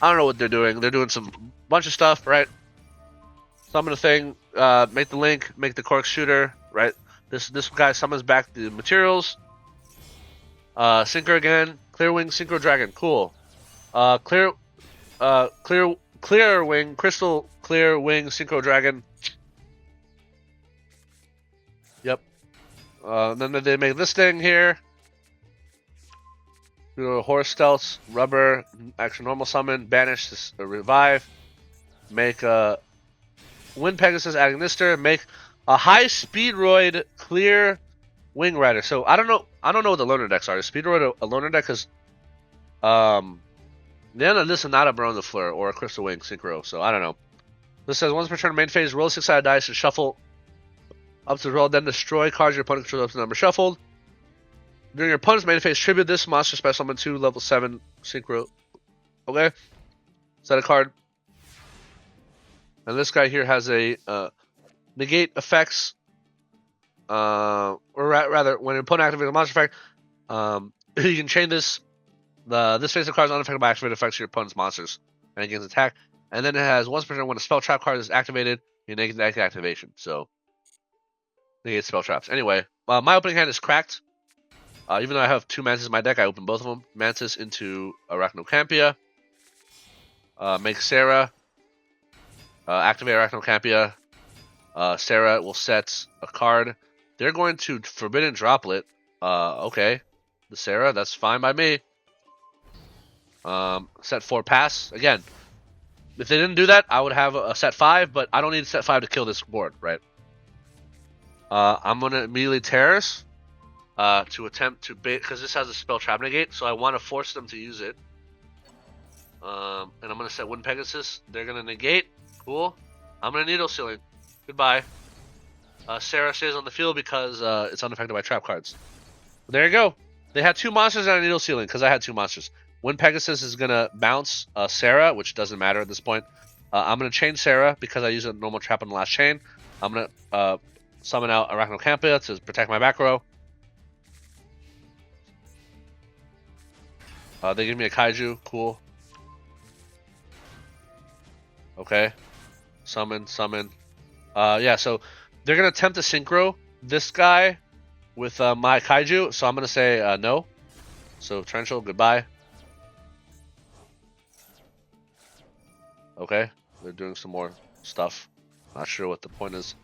I don't know what they're doing. They're doing some bunch of stuff, right? Summon a thing, make the link, make the cork shooter, right? This guy summons back the materials. Synchro again, Clear Wing, Synchro Dragon, cool. Clear Wing, Crystal Clear Wing, Synchro Dragon. Yep. Then they make this thing here. Horse Stealth, Rubber, Action Normal Summon, Banish, Revive. Make a Wind Pegasus Agnister, make a High Speedroid Clear Wing Rider. So I don't know what the loner decks are. Is Speedroid a loner deck? Because then this is not a Burn the Fleur or a Crystal Wing Synchro, so I don't know. This says once per turn main phase, roll 6-sided dice and shuffle up to roll, then destroy cards your opponent controls up to the number shuffled. During your opponent's main phase, tribute this monster special summon 2 level 7 Synchro. Okay? Set a card. And this guy here has a negate effects. Or rather, when your opponent activates a monster effect, you can chain this. This phase of cards unaffected by activated effects of your opponent's monsters and it gains attack. And then it has once per turn when a spell trap card is activated, You negate activation, so negate spell traps. Anyway, my opening hand is cracked. Even though I have 2 Mantis in my deck, I open both of them. Mantis into Arachnocampia. Make Sarah. Activate Arachnocampia. Sarah will set a card. They're going to Forbidden Droplet. Okay. The Sarah, that's fine by me. Set 4 pass. Again, if they didn't do that, I would have a set 5, but I don't need set 5 to kill this board, right? I'm going to immediately Terrace. To attempt to bait, because this has a spell trap negate, so I want to force them to use it. And I'm going to set Wind Pegasus. They're going to negate. Cool. I'm going to Needle Ceiling. Goodbye. Sarah stays on the field because it's unaffected by trap cards. There you go. They had 2 monsters and a Needle Ceiling because I had 2 monsters. Wind Pegasus is going to bounce Sarah, which doesn't matter at this point. I'm going to chain Sarah because I use a normal trap on the last chain. I'm going to summon out Arachnocampia to protect my back row. They give me a Kaiju. Cool. Okay. Summon. Yeah, so they're going to attempt to synchro this guy with my Kaiju, so I'm going to say no. So, Torrential, goodbye. Okay. They're doing some more stuff. Not sure what the point is.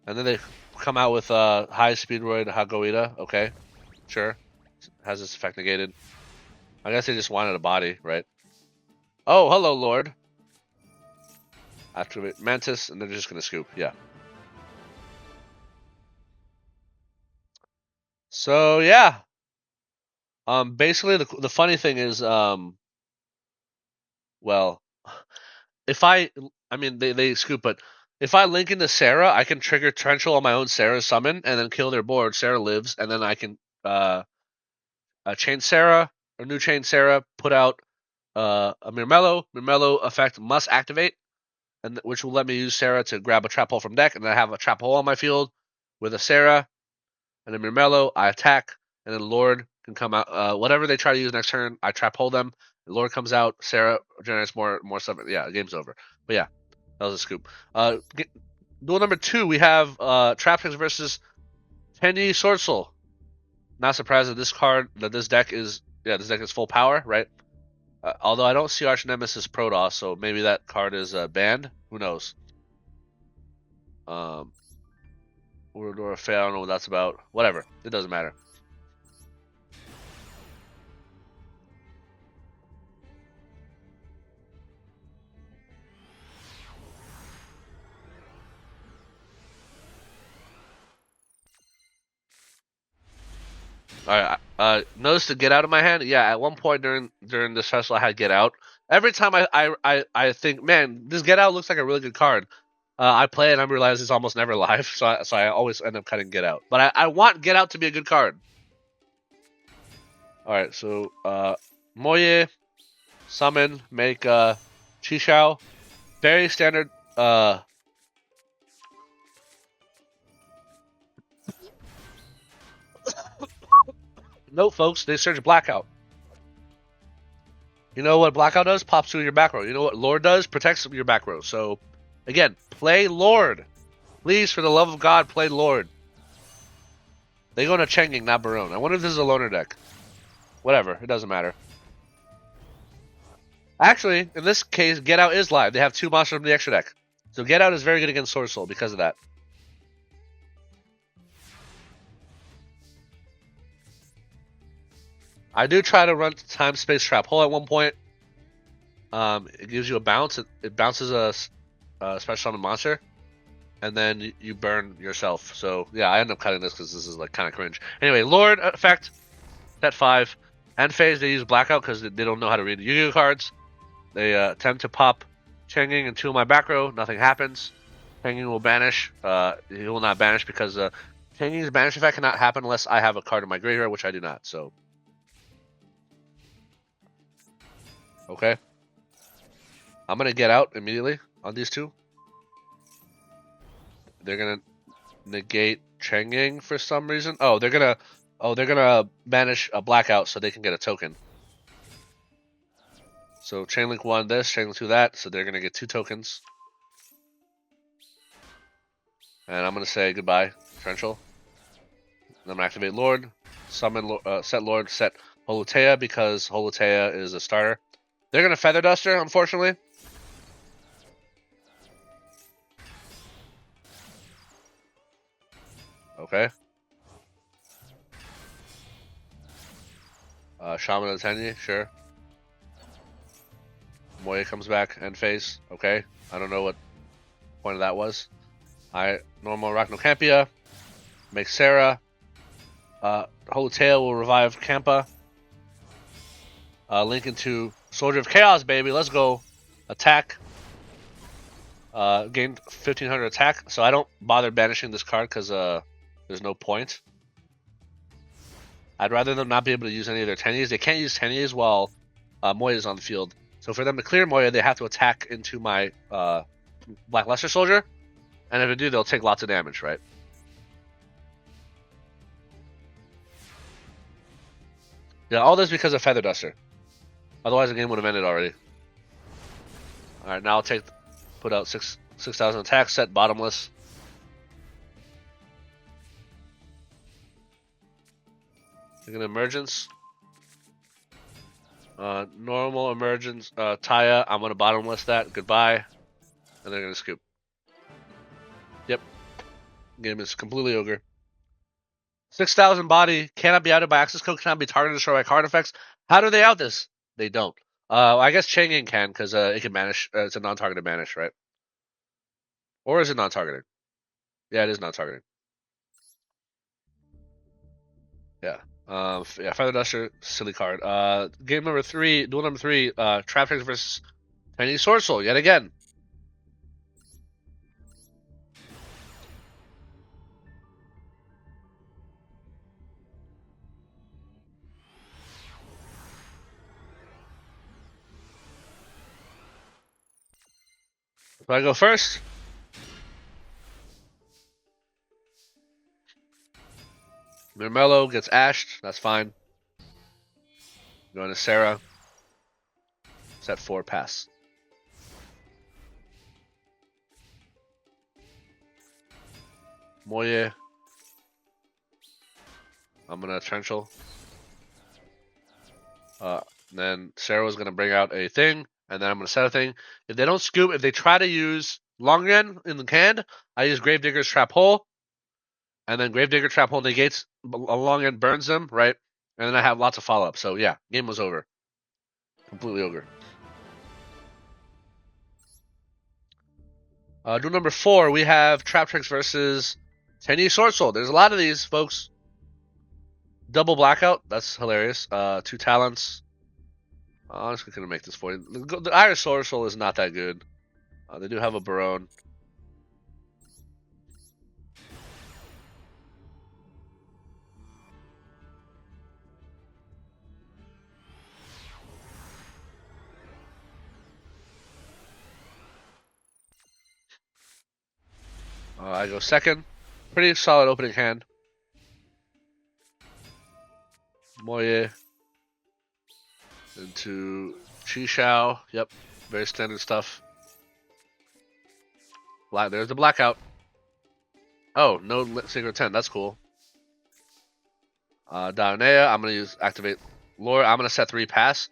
And then they come out with High Speedroid Hagoida. Okay. Sure. Has this effect negated. I guess they just wanted a body, right? Oh, hello, Lord. Activate Mantis, and they're just gonna scoop. Yeah. So yeah. Basically, the funny thing is, well, if I mean, they scoop, but if I link into Sarah, I can trigger Torrential on my own Sarah summon, and then kill their board. Sarah lives, and then I can chain Sarah or new chain Sarah, put out a Mirmello. Mirmello effect must activate, and which will let me use Sarah to grab a trap hole from deck, and then I have a trap hole on my field with a Sarah and a Mirmello. I attack, and then Lord can come out. Whatever they try to use next turn, I trap hole them. The Lord comes out. Sarah generates more stuff. Yeah, the game's over. But yeah, that was a scoop. Duel number 2, we have Traptrix versus Tenyi Swordsoul. Not surprised that this deck is full power, right? Although I don't see Arch Nemesis Protoss, so maybe that card is banned. Who knows? Uradora Fae, I don't know what that's about. Whatever. It doesn't matter. Alright, notice the Get Out in my hand? Yeah, at one point during this festival I had Get Out. Every time I think, man, this Get Out looks like a really good card. I play it and I realize it's almost never live, so I always end up cutting Get Out. But I want Get Out to be a good card. Alright, so Moye, summon, make Chishao. Very standard note, folks, they search Blackout. You know what Blackout does? Pops through your back row. You know what Lord does? Protects your back row. So, again, play Lord. Please, for the love of God, play Lord. They go into Chenging, not Barone. I wonder if this is a loner deck. Whatever, it doesn't matter. Actually, in this case, Get Out is live. They have 2 monsters from the extra deck. So Get Out is very good against Swordsoul because of that. I do try to run Time Space Trap Hole at one point. It gives you a bounce. It bounces a special summon monster, and then you burn yourself. So yeah, I end up cutting this because this is like kind of cringe. Anyway, Lord effect, set 5. End phase, they use Blackout because they don't know how to read the Yu-Gi-Oh cards. They attempt to pop Chenging into my back row. Nothing happens. Chenging will banish. He will not banish because Chenging's banish effect cannot happen unless I have a card in my graveyard, which I do not. So. Okay. I'm going to Get Out immediately on these 2. They're going to negate Chenging for some reason. Oh, they're going to banish a Blackout so they can get a token. So Chainlink 1 this, Chainlink 2 that, so they're going to get 2 tokens. And I'm gonna say goodbye, Torrential. I'm gonna activate Lord, summon, set Lord, set Holutea because Holutea is a starter. They're gonna Feather Duster, unfortunately. Okay. Shaman of the Tenyi, sure. Moya comes back, end phase. Okay. I don't know what point of that was. Normal Arachnocampia. Make Sarah. Holutea will revive Kampa. Link into Soldier of Chaos, baby. Let's go. Attack. Gained 1500 attack, so I don't bother banishing this card because there's no point. I'd rather them not be able to use any of their Tenyis. They can't use Tenyis while Moya is on the field. So for them to clear Moya, they have to attack into my Black Luster Soldier. And if they do, they'll take lots of damage, right? Yeah, all this because of Feather Duster. Otherwise, the game would have ended already. Alright, now I'll put out 6,000 attack, set bottomless. Take an emergence. Normal emergence. Taya, I'm going to bottomless that. Goodbye. And they're going to scoop. Yep. Game is completely ogre. 6,000 body cannot be outed by access code, cannot be targeted or destroyed by card effects. How do they out this? They don't. I guess Changing can because it can banish. It's a non-targeted banish, right? Or is it non-targeted? Yeah, it is non-targeted. Yeah. Yeah, Feather Duster, silly card. Game number 3, duel number 3, Traptrix versus Tenyi Swordsoul, yet again. So I go first. Mirmello gets ashed, that's fine. Going to Sarah. Set 4, pass. Moye. I'm gonna Torrential. Then Sarah was gonna bring out a thing, and then I'm gonna set a thing. If they don't scoop, if they try to use Longen in the hand, I use Gravedigger's Trap Hole. And then Gravedigger Trap Hole negates a Longen, burns them, right? And then I have lots of follow-up. So yeah, game was over. Completely ogre. Duel number 4, we have Traptrix versus Tenyi Swordsoul. There's a lot of these, folks. Double Blackout, that's hilarious. 2 talents. I'm just gonna make this for you. The Irish Swordsoul is not that good. They do have a Barone. I go second. Pretty solid opening hand. Moye into Chi-Shao. Yep, very standard stuff. There's the Blackout. Oh, no Synchro 10. That's cool. Dionea, I'm going to activate Lore. I'm going to set 3 pass.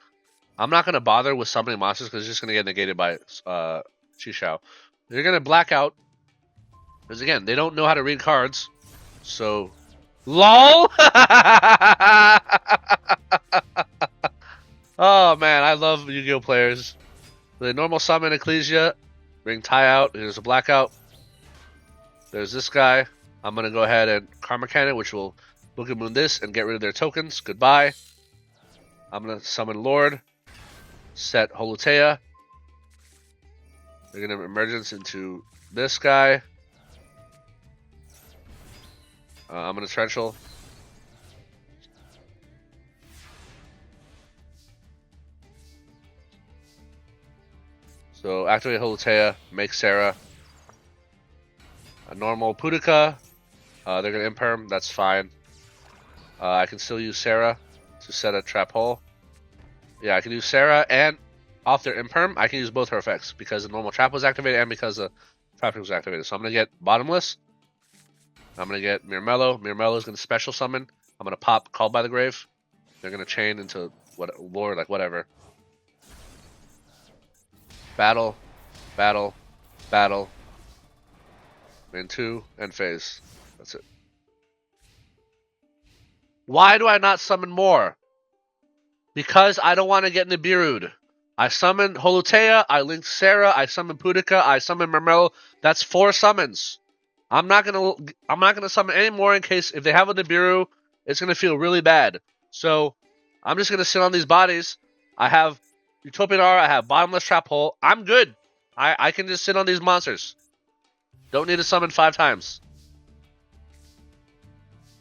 I'm not going to bother with summoning monsters because it's just going to get negated by Chi-Shao. They're going to Blackout. Because again, they don't know how to read cards. So, LOL! Oh man, I love Yu-Gi-Oh players. The normal summon Ecclesia. Bring Ty out. Here's a Blackout. There's this guy. I'm going to go ahead and Karma Cannon, which will Book and Moon this and get rid of their tokens. Goodbye. I'm going to summon Lord. Set Holutea. They're going to emergence into this guy. I'm going to Torrential. So activate Holutea, make Sarah. A normal Pudica. They're going to Imperm, that's fine. I can still use Sarah to set a Trap Hole. Yeah, I can use Sarah and off their Imperm, I can use both her effects because the normal Trap was activated and because the Traptrix was activated. So I'm going to get Bottomless. I'm gonna get Mirmello. Mirmello is gonna special summon. I'm gonna pop Called by the Grave. They're gonna chain into what lore, like whatever. Battle, battle, battle. Main 2, end phase. That's it. Why do I not summon more? Because I don't want to get Nibiru'd. I summoned Holutea, I linked Sarah, I summoned Pudica, I summoned Mirmello. That's 4 summons. I'm not gonna summon any more in case if they have a Nibiru, it's gonna feel really bad. So I'm just gonna sit on these bodies. I have Utopian Aura, I have Bottomless Trap Hole. I'm good. I can just sit on these monsters. Don't need to summon 5 times.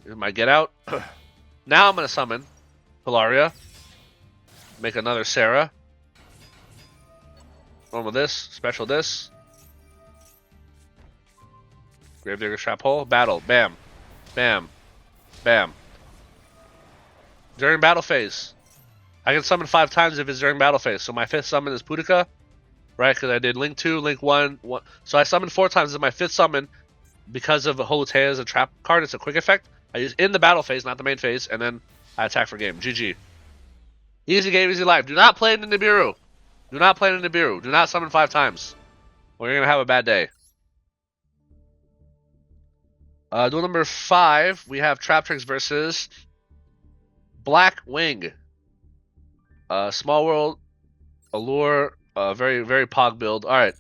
My get out. Now I'm gonna summon Polaria. Make another Sarah. Normal this, special this. Gravedigger Trap Hole. Battle. Bam. Bam. Bam. During battle phase. I can summon 5 times if it's during battle phase. So my 5th summon is Pudica. Right? Because I did Link 2, Link 1. So I summoned 4 times in my 5th summon. Because of Holutea as a trap card, it's a quick effect. I use in the battle phase, not the main phase. And then I attack for game. GG. Easy game, easy life. Do not play in the Nibiru. Do not play in the Nibiru. Do not summon 5 times. Or you're going to have a bad day. Duel number 5, we have Traptrix versus Blackwing. Small World, Allure, very, very Pog build. Alright.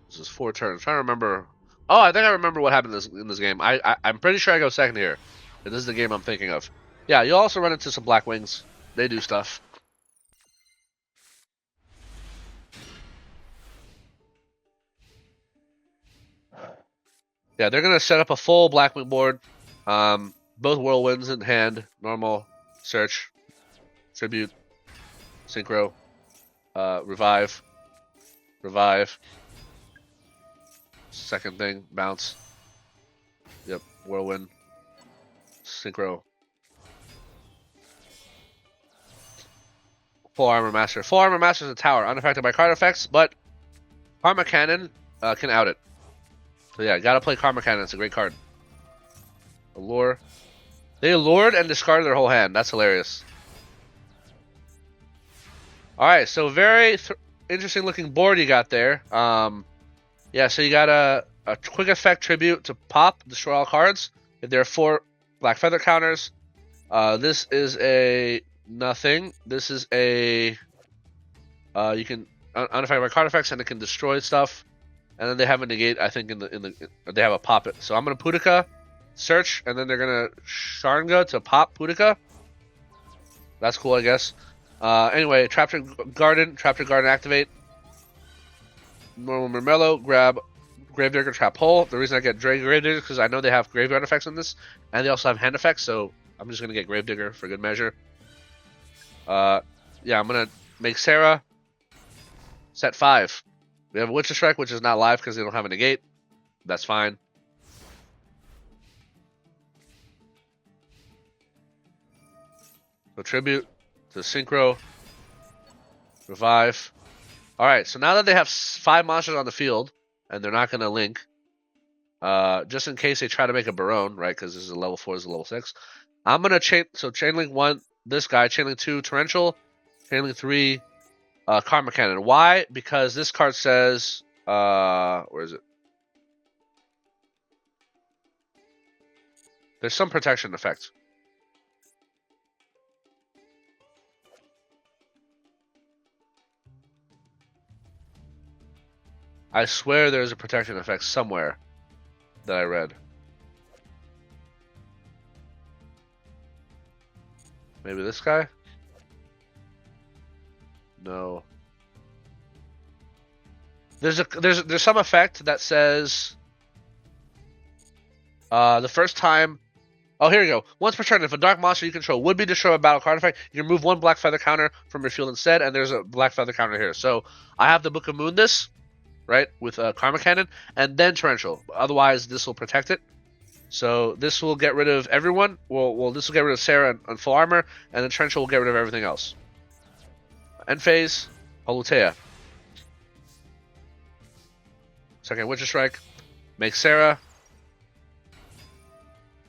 This is 4 turns. I'm trying to remember. Oh, I think I remember what happened in this game. I'm pretty sure I go second here. And this is the game I'm thinking of. Yeah, you'll also run into some Blackwings. They do stuff. Yeah, they're going to set up a full Blackwing board. Both Whirlwinds in hand. Normal, search, tribute, synchro, revive, revive. Second thing, bounce. Yep, Whirlwind, synchro. Full Armor Master. Full Armor Master is a tower, unaffected by card effects, but Karma Cannon can out it. So yeah, gotta play Karma Cannon. It's a great card. Allure. They allured and discarded their whole hand. That's hilarious. Alright, so very interesting looking board you got there. Yeah, so you got a quick effect tribute to pop, destroy all cards. If there are 4 black feather counters. This is a nothing. This is a you can unaffected by card effects and it can destroy stuff. And then they have a negate, I think, they have a pop it. So I'm gonna Pudica, search, and then they're gonna Sharnga to pop Pudica. That's cool, I guess. Anyway, Traptrix Garden activate. Normal Mirmello, grab Gravedigger Trap Hole. The reason I get Gravedigger is because I know they have graveyard effects on this, and they also have hand effects, so I'm just gonna get Gravedigger for good measure. Yeah, I'm gonna make Sarah. Set 5. We have Witcher Strike, which is not live because they don't have a negate. That's fine. So tribute to Synchro. Revive. Alright, so now that they have 5 monsters on the field, and they're not going to link, just in case they try to make a Barone, right, because this is a level 4, this is a level 6, I'm going to chain link 1, this guy, chain link 2, Torrential, chain link 3, Karma Cannon. Why? Because this card says, where is it? There's some protection effect. I swear there's a protection effect somewhere that I read. Maybe this guy? No. There's some effect that says the first time. Oh, here you go. Once per turn, if a dark monster you control would be destroyed by a battle card effect, you can remove 1 black feather counter from your field instead, and there's a black feather counter here. So I have the Book of Moon this, right, with Karma Cannon, and then Torrential. Otherwise, this will protect it. So this will get rid of everyone. Well, this will get rid of Sarah and full armor, and then Torrential will get rid of everything else. End phase, Holutea. Second Witcher Strike. Make Sarah.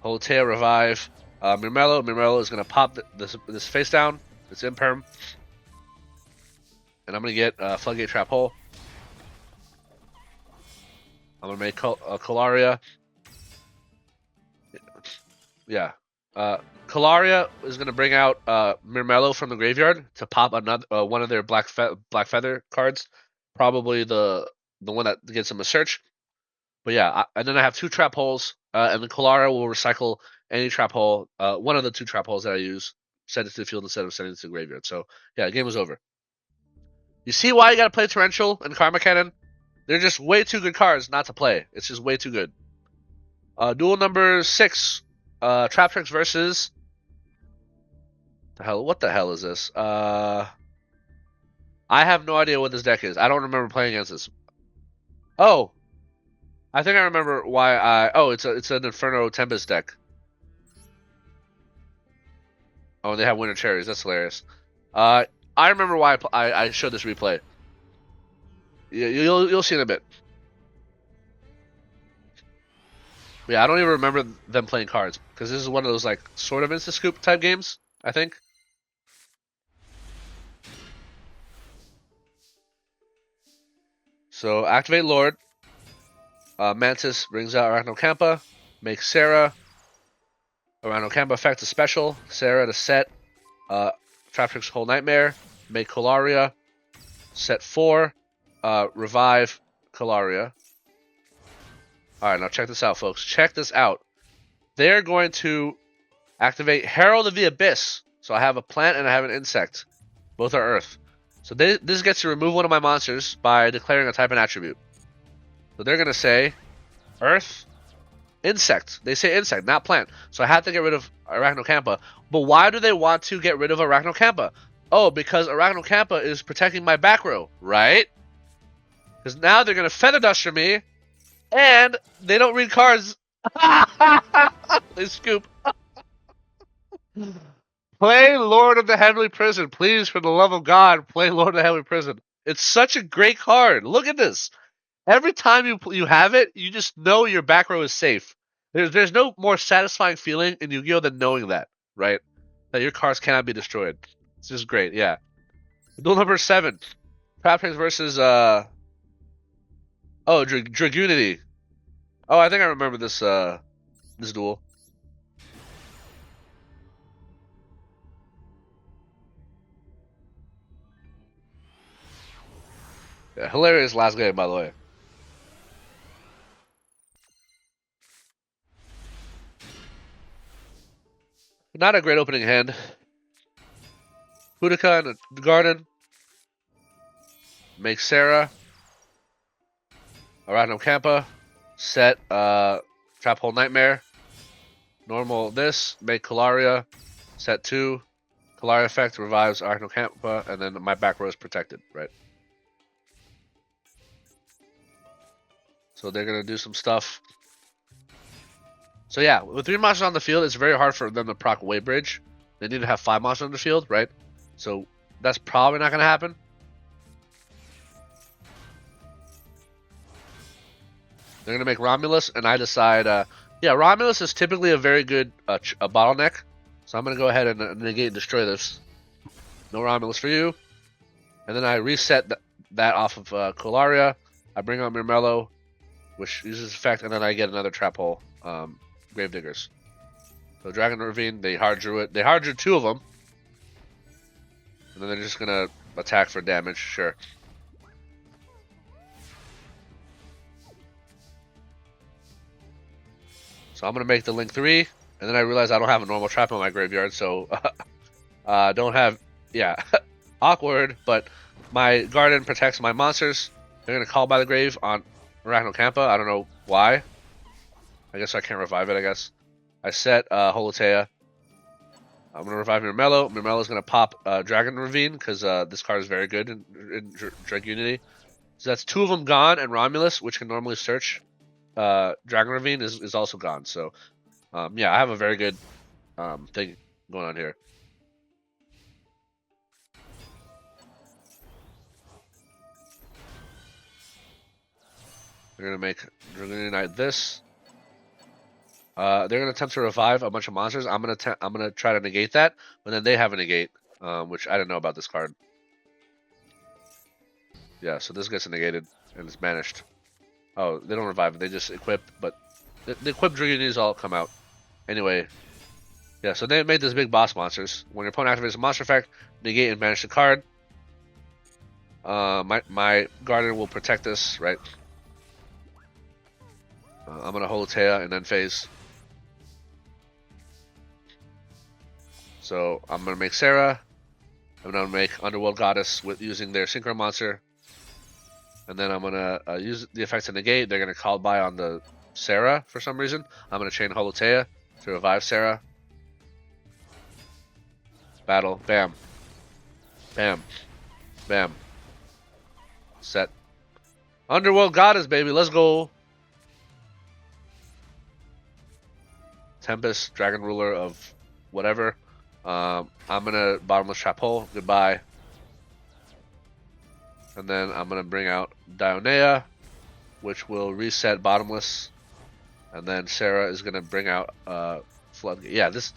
Holtea revive. Mirmello. Mirmello is going to pop this face down. It's imperm. And I'm going to get Floodgate Trap Hole. I'm going to make Colaria. Yeah. Colaria is going to bring out Mirmello from the graveyard to pop another one of their Black Feather cards. Probably the one that gets them a search. But yeah, and then I have 2 trap holes, and the Colaria will recycle any trap hole, one of the 2 trap holes that I use, send it to the field instead of sending it to the graveyard. So yeah, the game was over. You see why you gotta play Torrential and Karma Cannon? They're just way too good cards not to play. It's just way too good. Duel number 6, Traptrix versus... What the hell is this? I have no idea what this deck is. I don't remember playing against this. Oh! I think I remember why I... Oh, it's an Inferno Tempest deck. Oh, and they have Winter Cherries. That's hilarious. I remember why I showed this replay. You'll see in a bit. Yeah, I don't even remember them playing cards because this is one of those like sort of insta scoop type games. I think. So activate Lord. Mantis brings out Arachnocampa. Make Sarah. Arachnocampa effect a special. Sarah to set. Traptrix Whole Nightmare. Make Colaria. Set 4. Revive Colaria. Alright, now check this out, folks. Check this out. They're going to activate Herald of the Abyss. So I have a plant and I have an insect. Both are earth. So this gets to remove one of my monsters by declaring a type and attribute. So they're going to say earth, insect. They say insect, not plant. So I have to get rid of Arachnocampa. But why do they want to get rid of Arachnocampa? Oh, because Arachnocampa is protecting my back row, right? Because now they're going to Feather Duster me, and they don't read cards. They scoop. Play Lord of the Heavenly Prison. Please, for the love of God, play Lord of the Heavenly Prison. It's such a great card. Look at this. Every time you have it, you just know your back row is safe. There's no more satisfying feeling in Yu-Gi-Oh! Than knowing that, right? That your cards cannot be destroyed. It's just great, yeah. Duel number 7. Traptrix versus, Dragunity. Oh, I think I remember this, this duel. Yeah, hilarious last game, by the way. Not a great opening hand. Boudica in the garden. Make Sarah. Arachnocampa. Set Trap Hole Nightmare. Normal this. Make Colaria. Set 2. Colaria effect revives Arachnocampa, and then my back row is protected, right? So they're going to do some stuff. So yeah, with 3 monsters on the field, it's very hard for them to proc Wave Bridge. They need to have 5 monsters on the field, right? So that's probably not going to happen. They're going to make Romulus, and I decide... yeah, Romulus is typically a very good a bottleneck. So I'm going to go ahead and negate and destroy this. No Romulus for you. And then I reset that off of Colaria. I bring out Mirmello, which uses effect, and then I get another Trap Hole. Gravediggers. So Dragon Ravine, they hard drew it. They hard drew 2 of them. And then they're just going to attack for damage, sure. So I'm going to make the Link 3, and then I realize I don't have a normal trap in my graveyard, so don't have, yeah, awkward, but my Garden protects my monsters. They're going to call by the grave on Arachnocampa. I don't know why. I guess I can't revive it, I guess. I set Holotea. I'm going to revive Mirmello. Mirmello's going to pop Dragon Ravine, because this card is very good in Dragunity. So that's 2 of them gone, and Romulus, which can normally search Dragon Ravine, is also gone. So, yeah, I have a very good thing going on here. They're gonna make Dragunity this. They're gonna attempt to revive a bunch of monsters. I'm gonna try to negate that, but then they have a negate, which I didn't know about this card. Yeah, so this gets negated and it's banished. Oh, they don't revive it; they just equip. But the equipped Dragunities all come out. Anyway, yeah. So they made this big boss monsters. When your opponent activates a monster effect, negate and banish the card. My Guardian will protect this, right? I'm gonna Holotea and then phase. So I'm gonna make Sarah. I'm gonna make Underworld Goddess with using their Synchro monster. And then I'm gonna use the effects to negate. They're gonna call by on the Sarah for some reason. I'm gonna chain Holotea to revive Sarah. Battle. Bam. Bam. Bam. Set. Underworld Goddess, baby. Let's go. Tempest, Dragon Ruler of whatever. I'm gonna Bottomless Trap Hole. Goodbye. And then I'm gonna bring out Dionea, which will reset Bottomless. And then Sarah is gonna bring out Floodgate. Yeah, this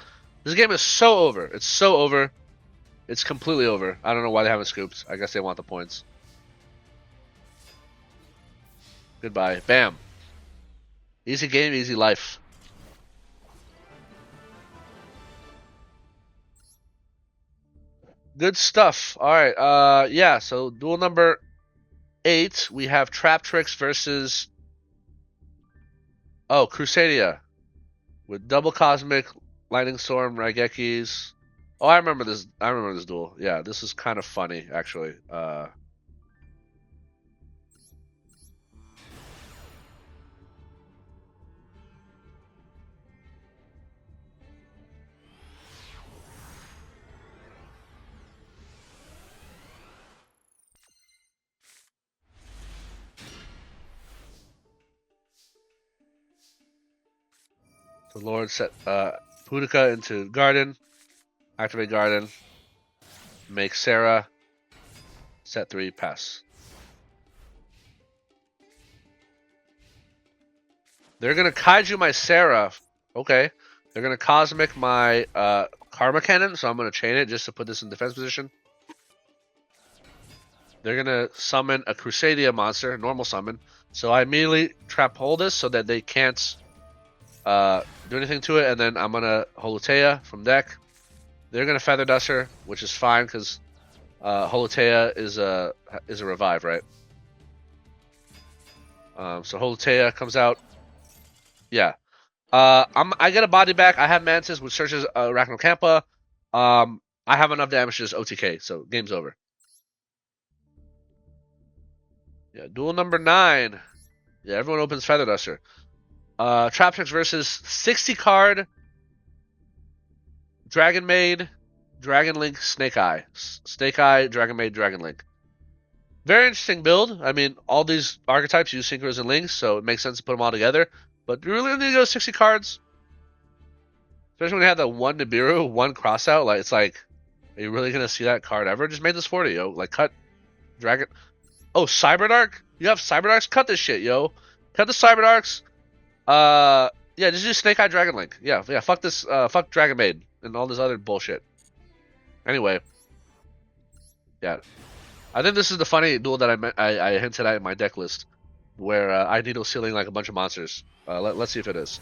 game is so over. It's so over. It's completely over. I don't know why they haven't scooped. I guess they want the points. Goodbye. Bam. Easy game, easy life. Good stuff. Alright, yeah, so duel number 8, we have Traptrix versus Crusadia. With double Cosmic, Lightning Storm, Raigekis. Oh, I remember this duel. Yeah, this is kind of funny, actually. The Lord set Pudica into Garden. Activate Garden. Make Sarah. Set 3, pass. They're gonna Kaiju my Sarah. Okay. They're gonna Cosmic my Karma Cannon, so I'm gonna chain it just to put this in defense position. They're gonna summon a Crusadia monster, normal summon. So I immediately trap hold this so that they can't do anything to it, and then I'm gonna Holotea from deck. They're gonna Feather Duster, which is fine because Holotea is a revive, right? So Holotea comes out. Yeah. I get a body back. I have Mantis, which searches Arachnocampa. I have enough damage to just OTK, so game's over. Yeah, duel number 9. Yeah, everyone opens Feather Duster. Traptrix versus 60 card Dragonmaid, Dragon Link, Snake Eye. Snake Eye, Dragonmaid, Dragon Link. Very interesting build. I mean, all these archetypes use Synchros and Links, so it makes sense to put them all together. But you really need to go 60 cards? Especially when you have that one Nibiru, one crossout. Like, it's like, are you really going to see that card ever? Just make this 40, yo. Like, cut Dragon. Oh, Cyberdark? You have Cyberdarks? Cut this shit, yo. Cut the Cyberdarks. Yeah, just do Snake Eye Dragon Link. Yeah, fuck this, fuck Dragonmaid and all this other bullshit. Anyway. Yeah. I think this is the funny duel that I hinted at in my deck list. Where I needle sealing like a bunch of monsters. Let's see if it is.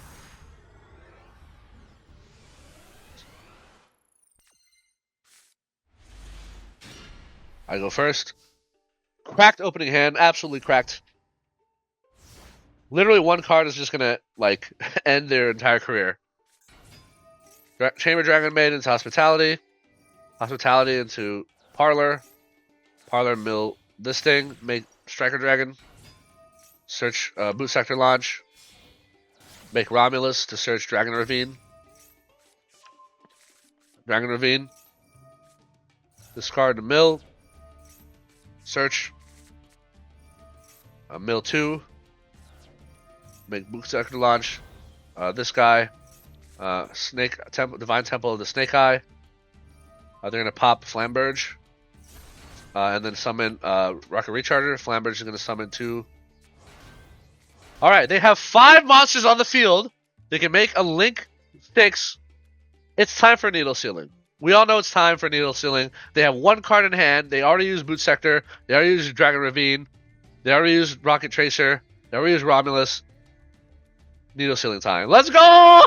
I go first. Cracked opening hand, absolutely cracked. Literally one card is just gonna like end their entire career. Chamber Dragonmaid into Hospitality. Hospitality into Parlor. Parlor mill this thing. Make Striker Dragon. Search Boot Sector Launch. Make Romulus to search Dragon Ravine. Dragon Ravine. Discard the mill. Search. Mill 2. Make Boot Sector Launch. This guy. Divine Temple of the Snake Eye. They're going to pop Flamberge. And then summon Rocket Recharger. Flamberge is going to summon 2 Alright, they have 5 monsters on the field. They can make a Link 6. It's time for Needle Sealing. We all know it's time for Needle Sealing. They have 1 card in hand. They already used Boot Sector. They already used Dragon Ravine. They already used Rocket Tracer. They already used Romulus. Needle Sealing time. Let's go!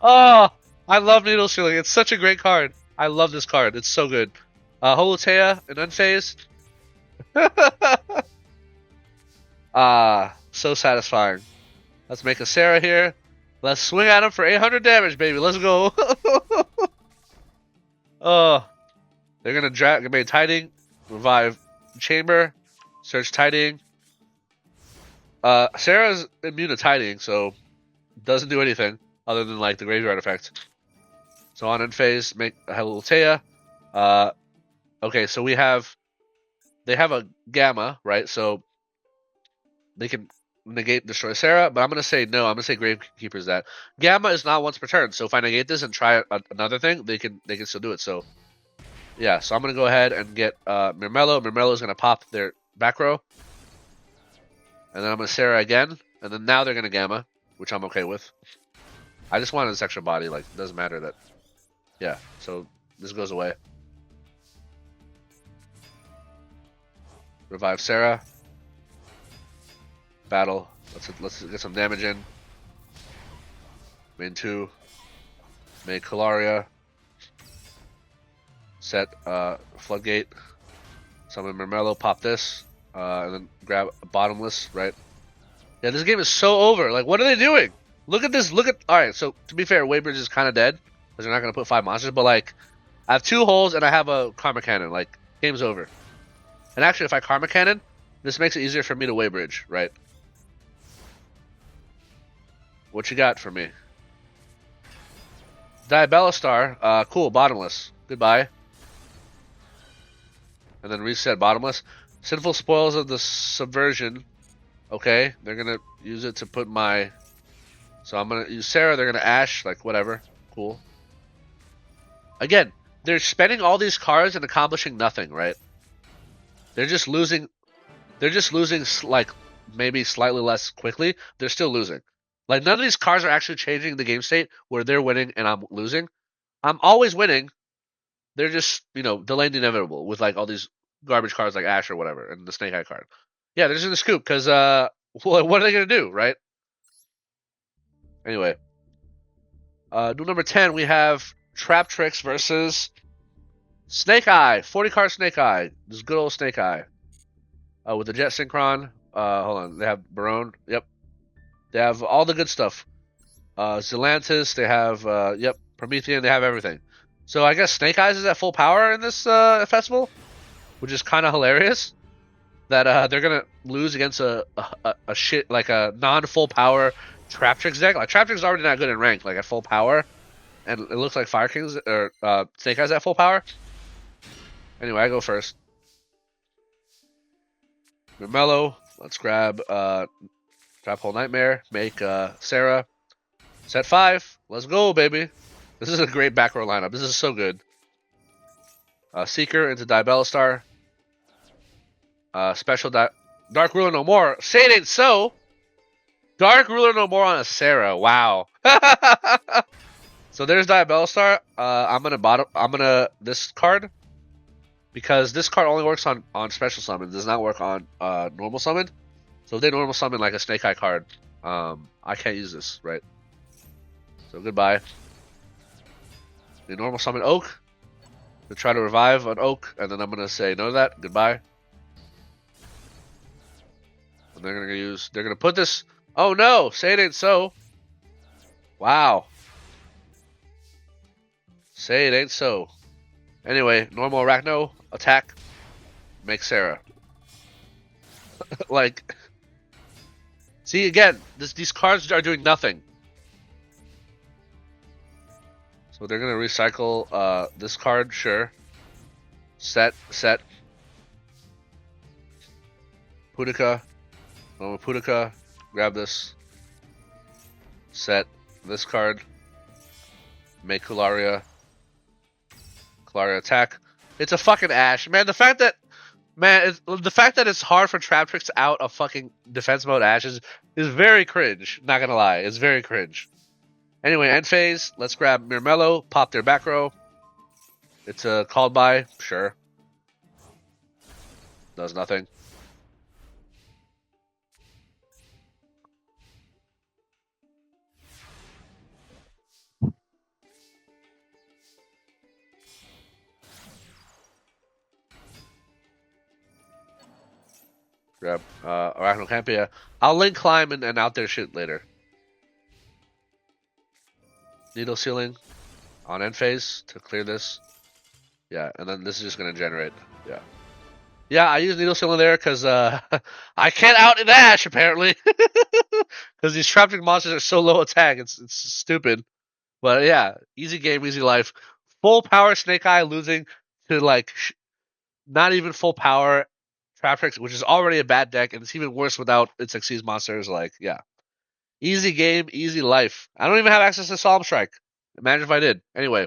Oh, I love Needle Sealing. It's such a great card. I love this card. It's so good. Holotea and Unphased. So satisfying. Let's make a Sarah here. Let's swing at him for 800 damage, baby. Let's go. Oh, they're gonna Dragonmaid Tiding, revive Chamber, search Tiding. Sarah's immune to Tiding, so doesn't do anything other than like the graveyard effect. So on end phase, make a Holotea. Okay, so they have a Gamma, right? So they can negate destroy Sarah, but I'm gonna say no. I'm gonna say Gravekeeper's that. Gamma is not once per turn, so if I negate this and try another thing, they can still do it. So yeah, so I'm gonna go ahead and get Mirmello. Mirmello is gonna pop their back row, and then I'm gonna Sarah again, and then now they're gonna Gamma, which I'm okay with. I just wanted this extra body. Like, it doesn't matter that. Yeah, so this goes away. Revive Sarah. Battle. Let's get some damage in. Main 2. Make Kalaria. Set Floodgate. Summon Mirmello. Pop this. And then grab a Bottomless, right? Yeah, this game is so over. Like, what are they doing? Look at this. Alright, so to be fair, Waybridge is kind of dead. Because they're not going to put 5 monsters. But, like, I have 2 holes and I have a Karma Cannon. Like, game's over. And actually, if I Karma Cannon, this makes it easier for me to Waybridge, right? What you got for me? Diabelastar. Cool. Bottomless. Goodbye. And then reset Bottomless. Sinful Spoils of the Subversion. Okay. They're going to use it to put my... So I'm going to use Sarah. They're going to Ash. Like, whatever. Cool. Again, they're spending all these cards and accomplishing nothing, right? They're just losing... like, maybe slightly less quickly. They're still losing. Like, none of these cards are actually changing the game state where they're winning and I'm losing. I'm always winning. They're just, delaying the inevitable with, like, all these garbage cards like Ash or whatever and the Snake Eye card. Yeah, they're just in the scoop because, what are they going to do, right? Anyway. Duel number 10, we have Traptrix versus Snake Eye. 40 card Snake Eye. This good old Snake Eye. With the Jet Synchron. Hold on. They have Barone. Yep. They have all the good stuff. Zelantis, they have, Promethean, they have everything. So I guess Snake Eyes is at full power in this festival, which is kind of hilarious. That they're going to lose against a shit, like a non-full power Traptrix deck. Like, Traptrix is already not good in rank, like at full power. And it looks like Fire Kings, or Snake Eyes at full power. Anyway, I go first. Mirmello, let's grab... Trap Hole Nightmare, make Sarah, set 5. Let's go, baby. This is a great back row lineup. This is so good. Seeker into Diabelastar. Special Dark Ruler No More. Say it ain't so. Dark Ruler No More on a Sarah. Wow. So there's Diabelastar. I'm gonna this card because this card only works on special summon. Does not work on normal summon. So if they normal summon like a Snake Eye card, I can't use this, right? So goodbye. They normal summon Oak. They try to revive an Oak, and then I'm gonna say no to that. Goodbye. And they're gonna put this. Oh no! Say it ain't so. Wow. Say it ain't so. Anyway, normal Arachno attack. Make Sarah. Like. See, again, these cards are doing nothing. So they're going to recycle this card, sure. Set. Pudica. Pudica. Grab this. Set this card. Make Kalaria. Kalaria attack. It's a fucking Ash. Man, the fact that Man, the fact that it's hard for Traptrix out of fucking defense mode Ashes is very cringe. Not gonna lie, it's very cringe. Anyway, end phase. Let's grab Mirmello, pop their back row. It's called by, sure. Does nothing. Grab Arachnocampia. I'll link climb and out their shit later. Needle Sealing on end phase to clear this. Yeah, and then this is just gonna generate. Yeah. Yeah, I use Needle Sealing there because I can't out in Ash apparently. Because these Traptrix monsters are so low attack, it's stupid. But yeah, easy game, easy life. Full power Snake Eye losing to like not even full power Traptrix, which is already a bad deck, and it's even worse without its Xyz monsters. Like, yeah, easy game, easy life. I don't even have access to Solemn Strike. Imagine if I did. Anyway,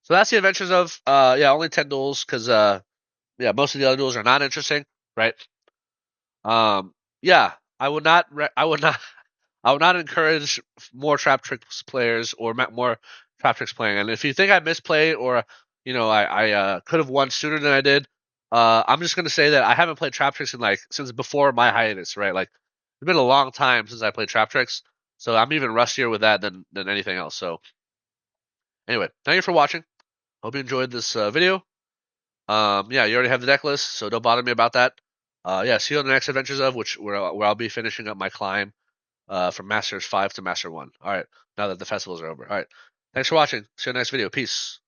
so that's the adventures of yeah, only 10 duels because yeah, most of the other duels are not interesting, right? Yeah, I would not I would not encourage more Traptrix players or more Traptrix playing. And if you think I misplayed or I could have won sooner than I did, I'm just gonna say that I haven't played Traptrix in like since before my hiatus, right? Like it's been a long time since I played Traptrix, so I'm even rustier with that than anything else. So anyway, thank you for watching. Hope you enjoyed this video. Yeah, you already have the deck list, so don't bother me about that. Yeah, see you on the next adventures of where I'll be finishing up my climb from Masters 5 to Master 1. All right, now that the festivals are over. All right, thanks for watching. See you in the next video. Peace.